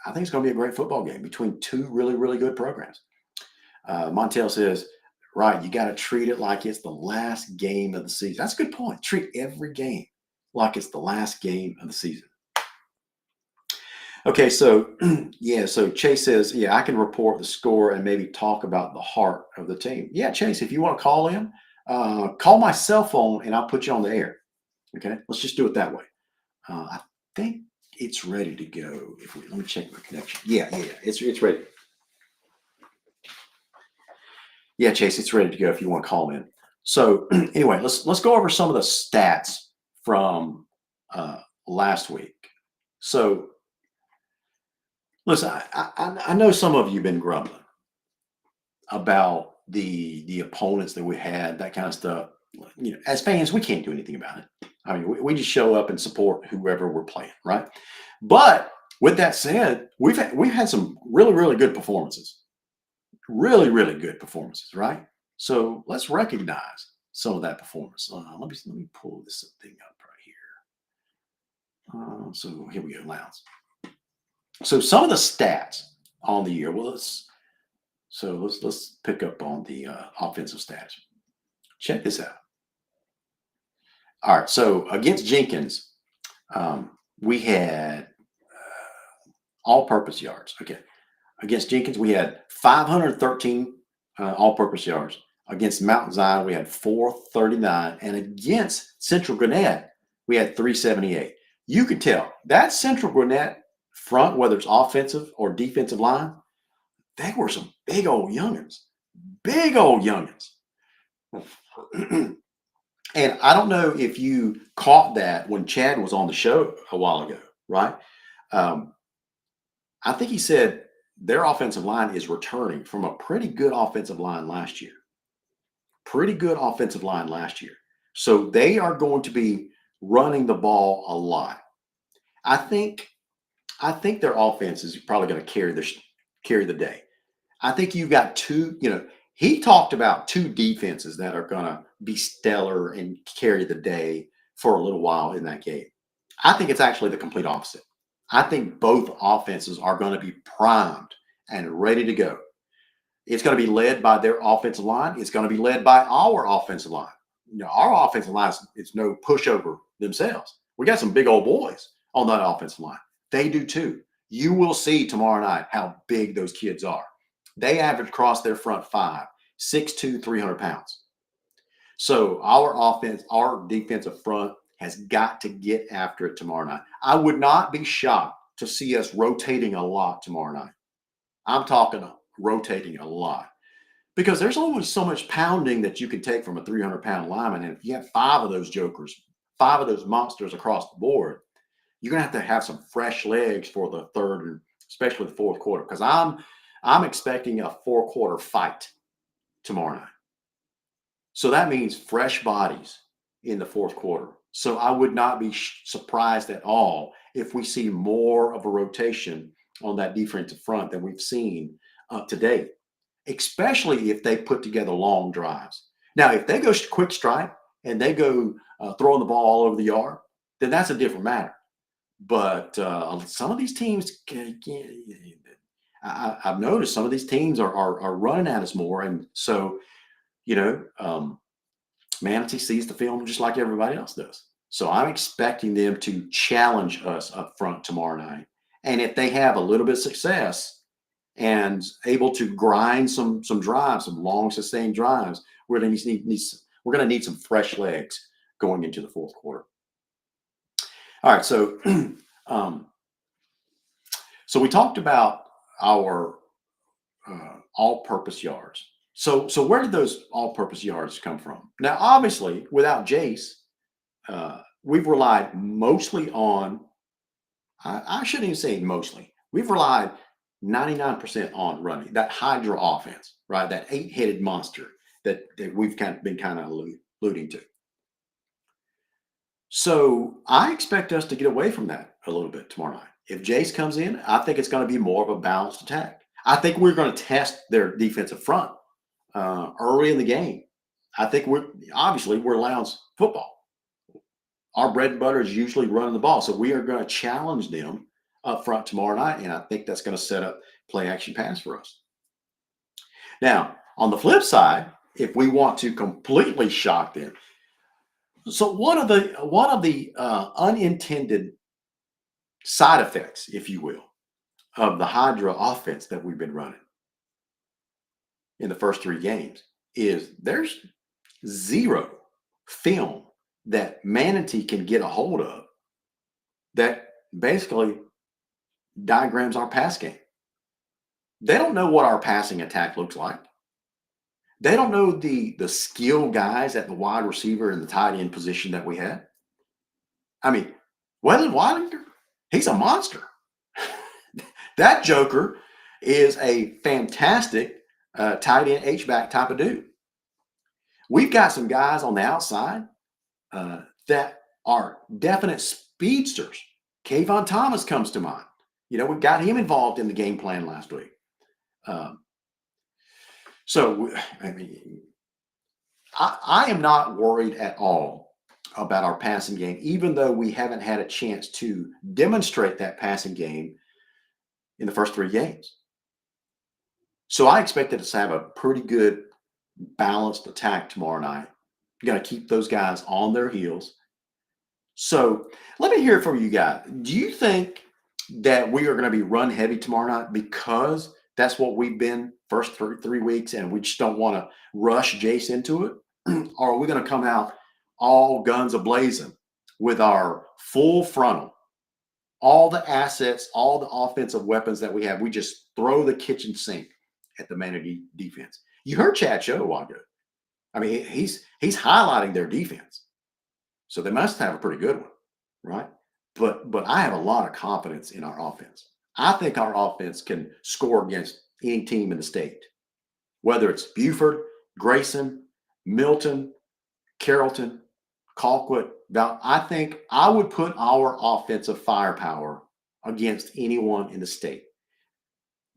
Speaker 3: I think it's going to be a great football game between two really, really good programs. Montel says, right, you got to treat it like it's the last game of the season. That's a good point. Treat every game like it's the last game of the season. Okay, so so Chase says, I can report the score and maybe talk about the heart of the team. Yeah, Chase, if you want to call in, call my cell phone and I'll put you on the air. Okay, let's just do it that way. I think it's ready to go. Let me check my connection. Yeah. It's ready. Yeah, Chase, it's ready to go if you want to call in. So anyway, let's go over some of the stats from last week. So listen, I know some of you have been grumbling about the opponents that we had, that kind of stuff. You know, as fans, we can't do anything about it. I mean, we just show up and support whoever we're playing, right? But with that said, we've had some really good performances, really good performances, right? So let's recognize some of that performance. Let me pull this thing up right here. So here we go, Lowndes. So some of the stats on the year. Well, let's pick up on the offensive stats. Check this out. All right, so against Jenkins, we had all-purpose yards. Okay, against Jenkins, we had 513 all-purpose yards. Against Mountain Zion, we had 439, and against Central Gwinnett, we had 378. You could tell that Central Gwinnett front, whether it's offensive or defensive line, they were some big old youngins. And I don't know if you caught that when Chad was on the show a while ago, right? I think he said their offensive line is returning from a pretty good offensive line last year. So they are going to be running the ball a lot. I think their offense is probably going to carry the day. I think you've got two, he talked about two defenses that are going to be stellar and carry the day for a little while in that game. I think it's actually the complete opposite. I think both offenses are going to be primed and ready to go. It's going to be led by their offensive line. It's going to be led by our offensive line. Our offensive line is no pushover themselves. We got some big old boys on that offensive line. They do too. You will see tomorrow night how big those kids are. They average across their front five, 6'2", 300 pounds. So our defensive front has got to get after it tomorrow night. I would not be shocked to see us rotating a lot tomorrow night. I'm talking rotating a lot because there's only so much pounding that you can take from a 300-pound lineman. And if you have five of those jokers, five of those monsters across the board, you're going to have some fresh legs for the third and especially the fourth quarter, because I'm expecting a 4-quarter fight tomorrow night. So that means fresh bodies in the fourth quarter. So I would not be surprised at all if we see more of a rotation on that defensive front than we've seen to date, especially if they put together long drives. Now, if they go quick strike and they go throwing the ball all over the yard, then that's a different matter. But some of these teams, I've noticed some of these teams are running at us more. And so, Manatee sees the film just like everybody else does. So I'm expecting them to challenge us up front tomorrow night. And if they have a little bit of success and able to grind some drives, some long sustained drives, we're going to need some fresh legs going into the fourth quarter. All right, so so we talked about our all-purpose yards. So where did those all-purpose yards come from? Now, obviously, without Jace, we've relied mostly on. I shouldn't even say mostly. We've relied 99% on running that Hydra offense, right? That 8-headed monster that we've been alluding to. So I expect us to get away from that a little bit tomorrow night. If Jace comes in, I think it's going to be more of a balanced attack. I think we're going to test their defensive front early in the game. I think we're Lowndes football. Our bread and butter is usually running the ball. So we are going to challenge them up front tomorrow night. And I think that's going to set up play action pass for us. Now, on the flip side, if we want to completely shock them, so one of the unintended side effects, if you will, of the Hydra offense that we've been running in the first 3 games is there's zero film that Manatee can get a hold of that basically diagrams our pass game. They don't know what our passing attack looks like. They don't know the skill guys at the wide receiver and the tight end position that we had. I mean, Wesley Wilder, he's a monster. That joker is a fantastic tight end H-back type of dude. We've got some guys on the outside that are definite speedsters. Kayvon Thomas comes to mind. You know, we got him involved in the game plan last week. So, I mean, I am not worried at all about our passing game, even though we haven't had a chance to demonstrate that passing game in the first 3 games. So I expected us to have a pretty good balanced attack tomorrow night. You got to keep those guys on their heels. So let me hear from you guys. Do you think that we are going to be run heavy tomorrow night because that's what we've been first 3 weeks and we just don't want to rush Jace into it? Or are we going to come out all guns a-blazing with our full frontal, all the assets, all the offensive weapons that we have? We just throw the kitchen sink at the Manatee defense. You heard Chad Show a while ago. I mean, he's highlighting their defense. So they must have a pretty good one, right? But I have a lot of confidence in our offense. I think our offense can score against any team in the state, whether it's Buford, Grayson, Milton, Carrollton, Colquitt. I think I would put our offensive firepower against anyone in the state.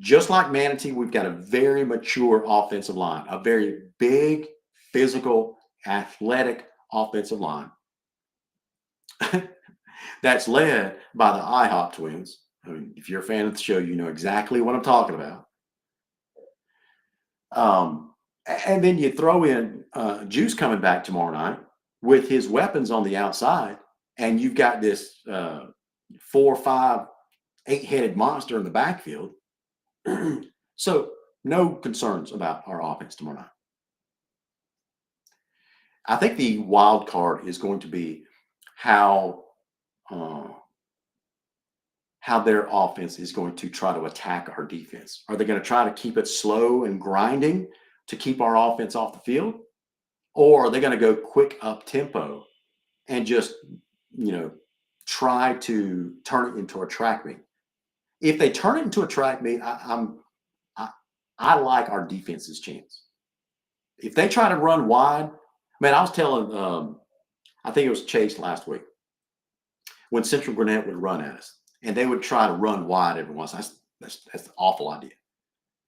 Speaker 3: Just like Manatee, we've got a very mature offensive line, a very big, physical, athletic offensive line that's led by the IHOP twins. I mean, if you're a fan of the show, you know exactly what I'm talking about. And then you throw in Juice coming back tomorrow night with his weapons on the outside, and you've got this 4, 5, 8-headed monster in the backfield. So no concerns about our offense tomorrow night. I think the wild card is going to be how their offense is going to try to attack our defense. Are they going to try to keep it slow and grinding to keep our offense off the field? Or are they going to go quick up tempo and just, try to turn it into a track meet? If they turn it into a track meet, I like our defense's chance. If they try to run wide, man, I was telling, I think it was Chase last week, when Central Gwinnett would run at us and they would try to run wide every once. That's an awful idea.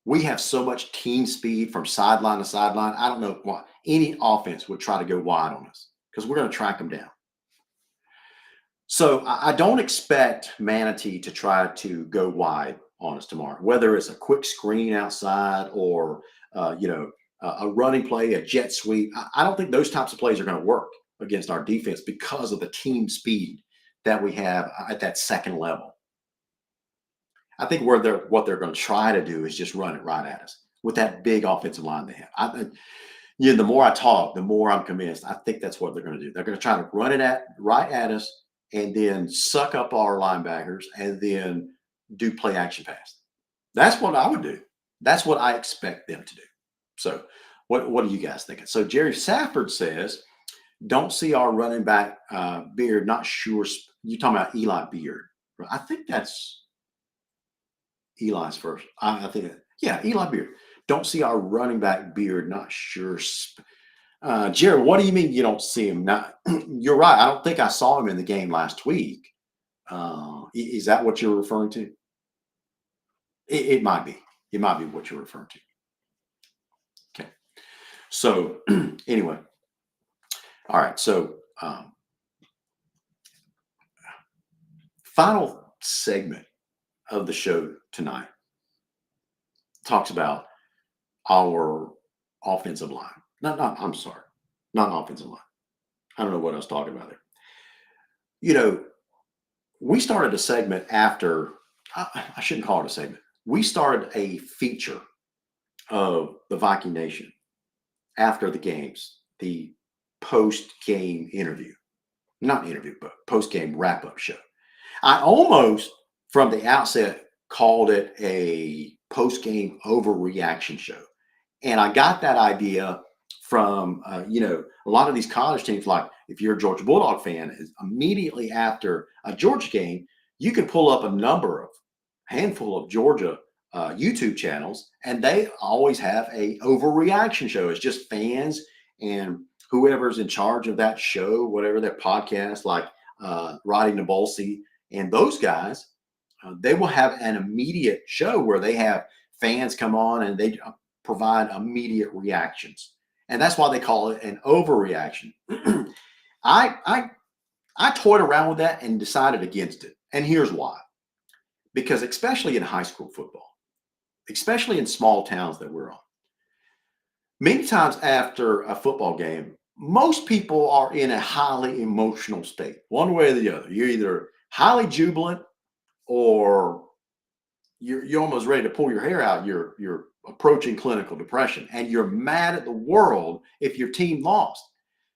Speaker 3: We have so much team speed from sideline to sideline. I don't know why any offense would try to go wide on us because we're going to track them down. So I don't expect Manatee to try to go wide on us tomorrow, whether it's a quick screen outside or, a running play, a jet sweep. I don't think those types of plays are going to work against our defense because of the team speed that we have at that second level. I think what they're going to try to do is just run it right at us with that big offensive line they have. The more I talk, the more I'm convinced. I think that's what they're going to do. They're going to try to run it right at us and then suck up our linebackers and then do play action pass. That's what I would do. That's what I expect them to do. So what are you guys thinking? So Jerry Safford says, don't see our running back Beard, not sure. You're talking about Eli Beard. I think that's Eli's first. I think, Eli Beard. Don't see our running back Beard, not sure. Jerry, what do you mean you don't see him? You're right. I don't think I saw him in the game last week. Is that what you're referring to? It might be. It might be what you're referring to. Okay. So anyway. All right. So final segment of the show tonight talks about our offensive line. Not offensive line. I don't know what I was talking about there. We started a segment after, I shouldn't call it a segment. We started a feature of the Viking Nation after the games, the post-game interview. Not interview, but post-game wrap-up show. I almost, from the outset, called it a post-game overreaction show. And I got that idea from, a lot of these college teams, like if you're a Georgia Bulldog fan, is immediately after a Georgia game, you can pull up handful of Georgia YouTube channels, and they always have a overreaction show. It's just fans and whoever's in charge of that show, whatever their podcast, like Roddy Nabolsi and those guys, they will have an immediate show where they have fans come on and they provide immediate reactions, and that's why they call it an overreaction. I toyed around with that and decided against it, and here's why. Because especially in high school football, especially in small towns that we're on, many times after a football game, most people are in a highly emotional state, one way or the other. You're either highly jubilant or you're almost ready to pull your hair out. You're approaching clinical depression, and you're mad at the world if your team lost.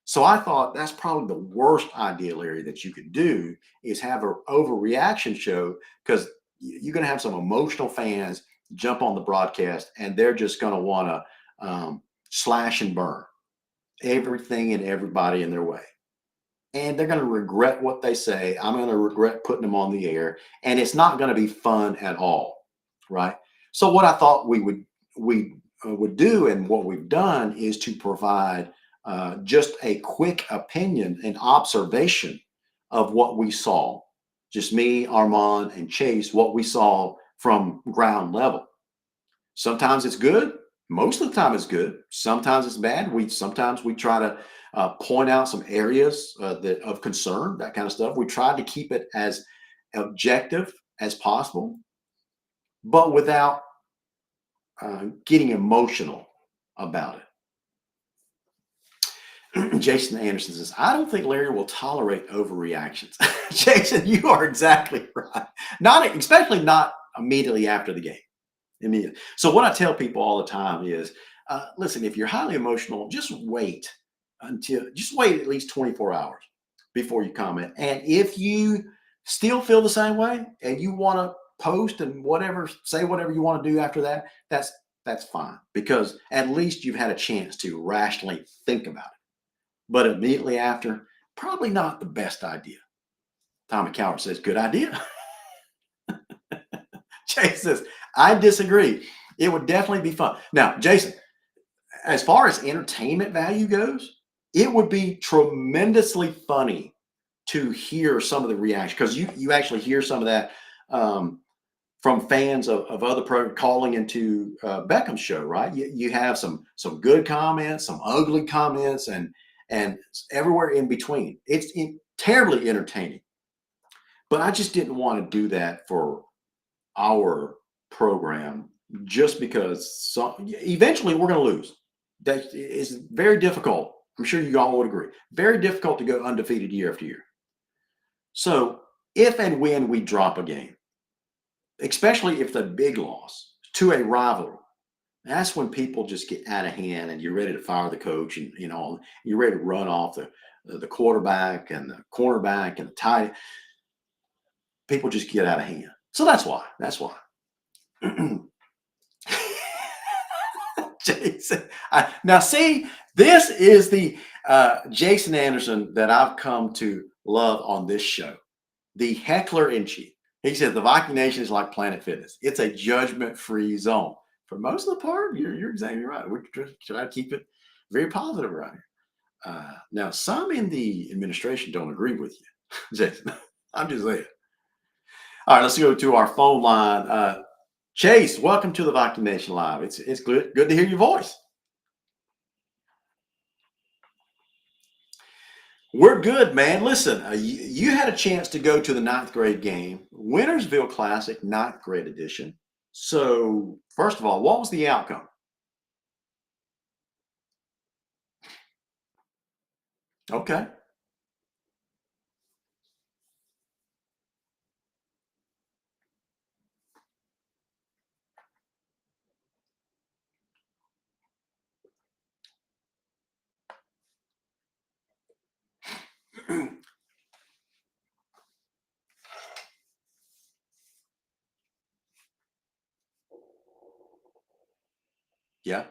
Speaker 3: So I thought that's probably the worst idea, Larry, that you could do is have an overreaction show, because you're going to have some emotional fans jump on the broadcast, and they're just going to want to slash and burn everything and everybody in their way. And they're going to regret what they say. I'm going to regret putting them on the air, and it's not going to be fun at all, right? So what I thought we would do, and what we've done, is to provide just a quick opinion and observation of what we saw. Just me, Armand, and Chase, what we saw from ground level. Sometimes it's good. Most of the time it's good. Sometimes it's bad. Sometimes we try to point out some areas of concern, that kind of stuff. We try to keep it as objective as possible, but without getting emotional about it. Jason Anderson says, I don't think Larry will tolerate overreactions. Jason, you are exactly right. Especially not immediately after the game. So what I tell people all the time is, listen, if you're highly emotional, just wait at least 24 hours before you comment. And if you still feel the same way and you want to post and say whatever you want to do after that, that's fine, because at least you've had a chance to rationally think about it. But immediately after, probably not the best idea. Tommy Coward says, good idea. Jason says, I disagree. It would definitely be fun. Now, Jason, as far as entertainment value goes, it would be tremendously funny to hear some of the reaction, because you actually hear some of that from fans of other programs calling into Beckham's show, right? You have some good comments, some ugly comments, and everywhere in between. It's terribly entertaining. But I just didn't want to do that for our program, just because eventually we're going to lose. That is very difficult. I'm sure you all would agree. Very difficult to go undefeated year after year. So if and when we drop a game, especially if the big loss to a rival, that's when people just get out of hand, and you're ready to fire the coach, and you're ready to run off the quarterback and the cornerback and the tight. People just get out of hand. So that's why. Jason, now see, this is the Jason Anderson that I've come to love on this show, the heckler in chief. He said the Viking Nation is like Planet Fitness. It's a judgment-free zone. For most of the part, you're exactly right. We try to keep it very positive around here. Now, some in the administration don't agree with you, Jason. I'm just saying. All right, let's go to our phone line. Chase, welcome to the Viking Nation Live. It's good to hear your voice. We're good, man. Listen, you had a chance to go to the 9th grade game, Wintersville Classic 9th grade edition. So, first of all, what was the outcome? Okay. Yeah.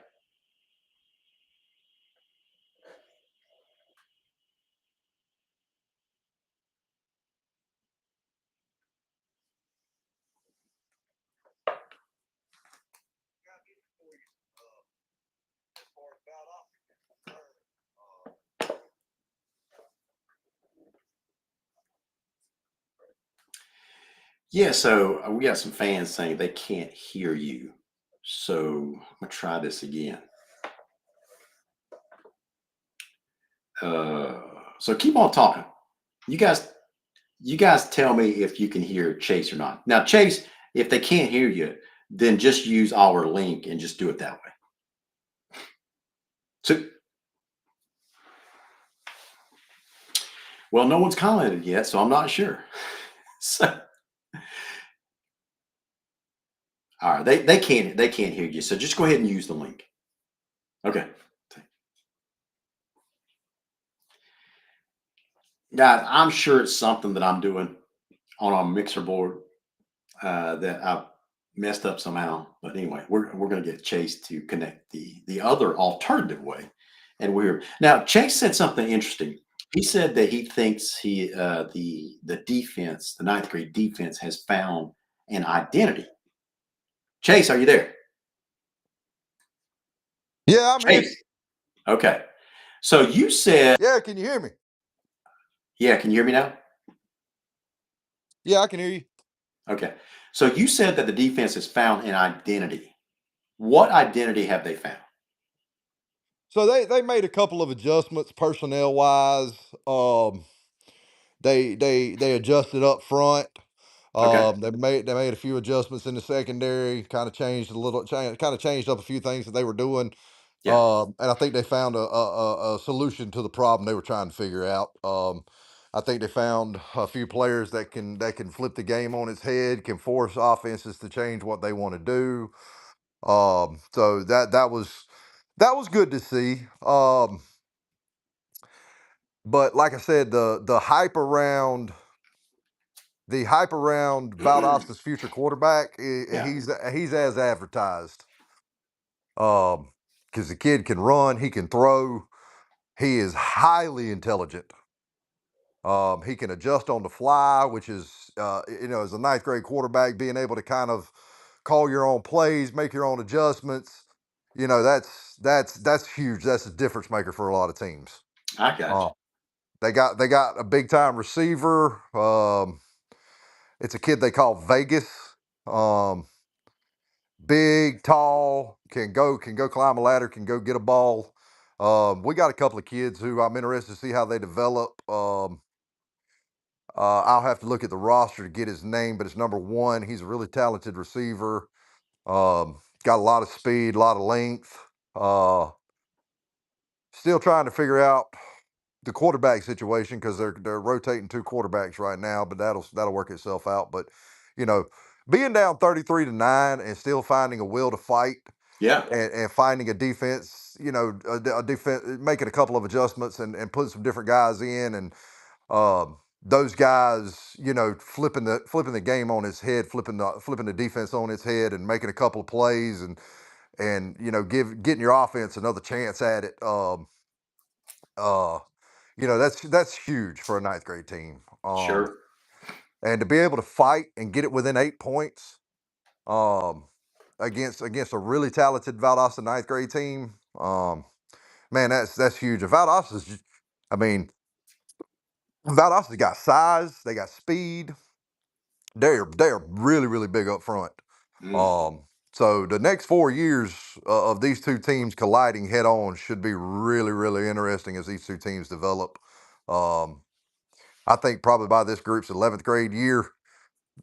Speaker 3: Yeah, so we got some fans saying they can't hear you. So I'm gonna try this again. So keep on talking. You guys, you guys tell me if you can hear Chase or not. Now, Chase, if they can't hear you, then just use our link and just do it that way. So, well, no one's commented yet, so I'm not sure. So, all right, they can't hear you. So just go ahead and use the link. Okay. Guys, I'm sure it's something that I'm doing on our mixer board that I've messed up somehow. But anyway, we're going to get Chase to connect the other alternative way, and we're now. Chase said something interesting. He said that he thinks the defense, the ninth grade defense, has found an identity. Chase, are you there?
Speaker 5: Yeah, I'm here.
Speaker 3: Chase. Okay. So you said,
Speaker 5: Yeah, can you hear me?
Speaker 3: yeah. Can you hear me now?
Speaker 5: Yeah, I can hear you.
Speaker 3: Okay. So you said that the defense has found an identity. What identity have they found?
Speaker 5: So they made a couple of adjustments personnel wise. They adjusted up front.
Speaker 3: Okay.
Speaker 5: They made a few adjustments in the secondary. Kind of changed a little. Kind of changed up a few things that they were doing.
Speaker 3: Yeah.
Speaker 5: And I think they found a solution to the problem they were trying to figure out. I think they found a few players that can flip the game on its head, can force offenses to change what they want to do. So that was good to see. But like I said, the hype around Valdos's future quarterback,
Speaker 3: Yeah.
Speaker 5: he's as advertised. Because the kid can run, he can throw, he is highly intelligent. He can adjust on the fly, which is, as a ninth grade quarterback, being able to kind of call your own plays, make your own adjustments. That's huge. That's a difference maker for a lot of teams.
Speaker 3: I got
Speaker 5: Uh,
Speaker 3: you.
Speaker 5: they got a big time receiver. It's a kid they call Vegas. Um, Big, tall, can go climb a ladder, can go get a ball. We got a couple of kids who I'm interested to see how they develop. I'll have to look at the roster to get his name, but it's number one. He's a really talented receiver. Got a lot of speed, a lot of length. Uh, Still trying to figure out the quarterback situation because they're rotating two quarterbacks right now, but that'll work itself out. But you know, being down 33-9 and still finding a will to fight
Speaker 3: Yeah.
Speaker 5: and finding a defense, a defense, making a couple of adjustments and putting some different guys in, and those guys, flipping the game on its head, flipping the defense on its head, and making a couple of plays, and getting your offense another chance at it. Uh, that's huge for a ninth grade team.
Speaker 3: Sure.
Speaker 5: And to be able to fight and get it within 8 points, um, against a really talented Valdosta ninth grade team, man, that's huge. And I mean, Valdosta's got size, they got speed. They're really really big up front.
Speaker 3: Mm.
Speaker 5: Um, so the next 4 years of these two teams colliding head on should be really really interesting as these two teams develop. Um, I think probably by this group's 11th grade year,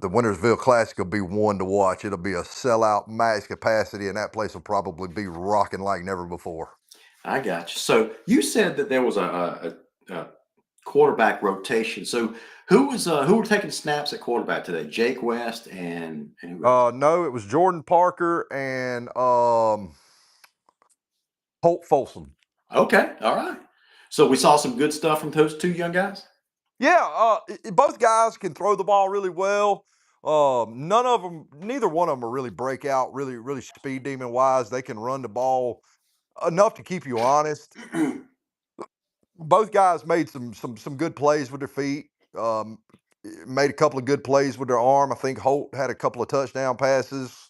Speaker 5: the Wintersville Classic will be one to watch. It'll be a sellout max capacity, and that place will probably be rocking like never before.
Speaker 3: I got you. So you said that there was a quarterback rotation. So who were taking snaps at quarterback today? Jake West and who else?
Speaker 5: No, it was Jordan Parker and Holt Folsom.
Speaker 3: Okay, all right. So we saw some good stuff from those two young guys.
Speaker 5: Yeah, both guys can throw the ball really well. None of them, neither one of them are really breakout, really speed demon wise. They can run the ball enough to keep you honest. Both guys made some good plays with their feet. Made a couple of good plays with their arm. I think Holt had a couple of touchdown passes.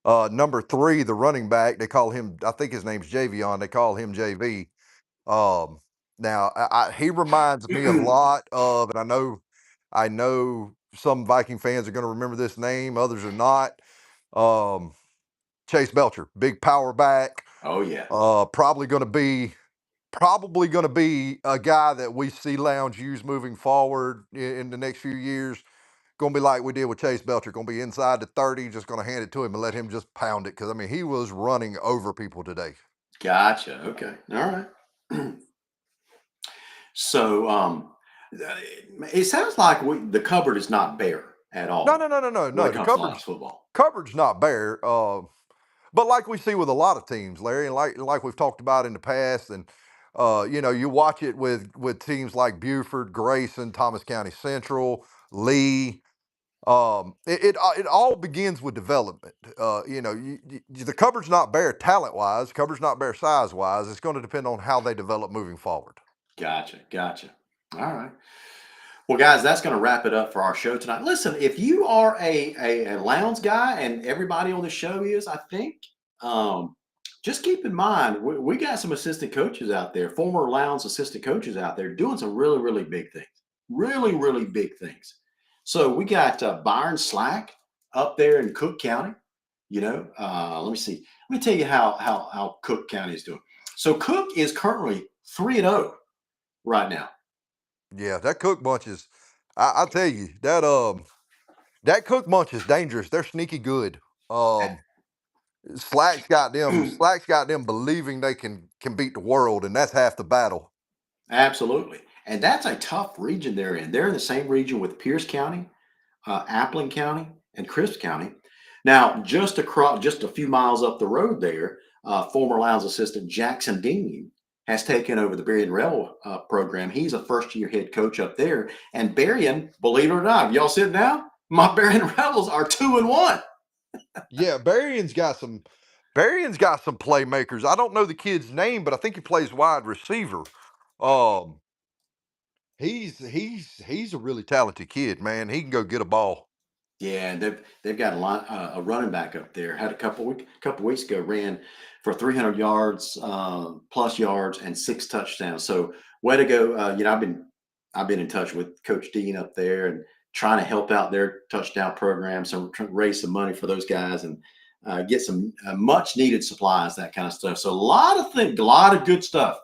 Speaker 5: Number 3, the running back, they call him. I think his name's Javion. They call him JV. Um, Now he reminds me a lot of, and I know some Viking fans are going to remember this name, others are not. Um, Chase Belcher, big power back.
Speaker 3: Oh yeah.
Speaker 5: Probably going to be a guy that we see Lowndes use moving forward in the next few years. Going to be like we did with Chase Belcher. Going to be inside the 30, just going to hand it to him and let him just pound it. Because I mean, he was running over people today.
Speaker 3: Gotcha. Okay. All right. So it sounds like the cupboard is not bare at all.
Speaker 5: No.
Speaker 3: When it comes to Lions football.
Speaker 5: Cupboard's not bare. But like we see with a lot of teams, Larry, and like we've talked about in the past, and you watch it with teams like Buford, Grayson, Thomas County Central, Lee. It all begins with development. The cupboard's not bare talent wise, cupboard's not bare size wise. It's going to depend on how they develop moving forward.
Speaker 3: Gotcha. All right. Well, guys, that's going to wrap it up for our show tonight. Listen, if you are a Lowndes guy, and everybody on the show is, I think, just keep in mind, we got some assistant coaches out there, former Lowndes assistant coaches out there doing some really big things. Really big things. So we got Byron Slack up there in Cook County. Let me see. Let me tell you how Cook County is doing. So Cook is currently 3-0 right now.
Speaker 5: Yeah, that Cook bunch is. I tell you that Cook bunch is dangerous. They're sneaky good. Slack's got them believing they can beat the world, and that's half the battle.
Speaker 3: Absolutely. And that's a tough region they're in. They're in the same region with Pierce County, Appling County, and Crisp County. Now, just a few miles up the road there, former Lowndes assistant Jackson Dean has taken over the Berrien Rebel program. He's a first-year head coach up there. And Berrien, believe it or not, y'all sit down, my Berrien Rebels are 2-1.
Speaker 5: Yeah, Berrien's got some playmakers. I don't know the kid's name, but I think he plays wide receiver. He's a really talented kid, man. He can go get a ball.
Speaker 3: Yeah, and they've got a running back up there. Had a couple weeks ago, ran for 300 yards plus yards and 6 touchdowns. So way to go! I've been in touch with Coach Dean up there and trying to help out their touchdown program. So trying to raise some money for those guys and get some much needed supplies, that kind of stuff. So a lot of good stuff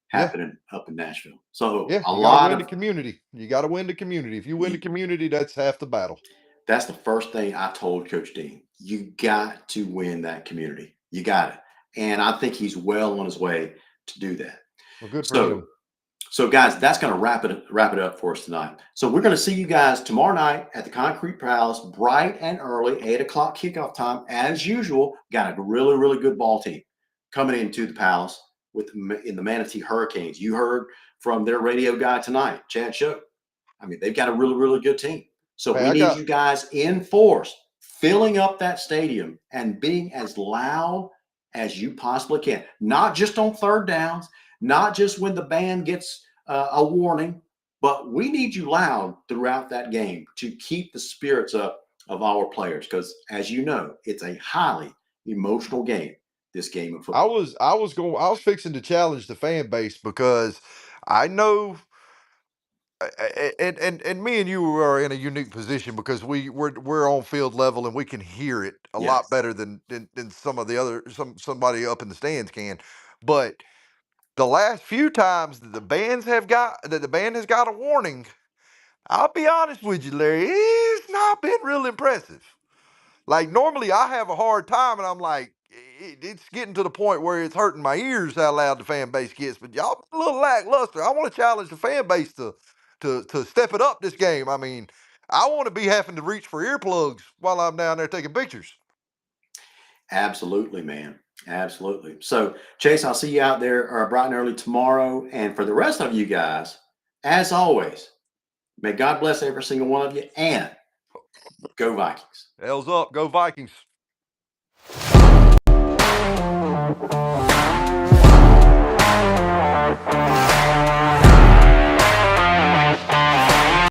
Speaker 3: happening up in Nashville. So
Speaker 5: yeah,
Speaker 3: a lot of
Speaker 5: the community. You got to win the community. If you win the community, that's half the battle.
Speaker 3: That's the first thing I told Coach Dean. You got to win that community. You got it. And I think he's well on his way to do that.
Speaker 5: Well, good for him.
Speaker 3: So guys, that's going to wrap it up for us tonight. So we're going to see you guys tomorrow night at the Concrete Palace, bright and early, 8:00 kickoff time. As usual, got a really good ball team coming into the Palace in the Manatee Hurricanes. You heard from their radio guy tonight, Chad Show. I mean, they've got a really good team. So we need you guys in force, filling up that stadium and being as loud as you possibly can. Not just on third downs, not just when the band gets a warning, but we need you loud throughout that game to keep the spirits up of our players. Because as you know, it's a highly emotional game, this game of football.
Speaker 5: I was fixing to challenge the fan base because I know. And me and you are in a unique position because we're on field level and we can hear it a lot better than some of the other somebody up in the stands can. But the last few times that the band has got a warning, I'll be honest with you, Larry, it's not been real impressive. Like normally I have a hard time and I'm like, it's getting to the point where it's hurting my ears how loud the fan base gets. But y'all a little lackluster. I want to challenge the fan base to step it up this game. I mean, I want to be having to reach for earplugs while I'm down there taking pictures.
Speaker 3: Absolutely, man. Absolutely. So, Chase, I'll see you out there bright and early tomorrow. And for the rest of you guys, as always, May God bless every single one of you, and go Vikings.
Speaker 5: L's up. Go Vikings.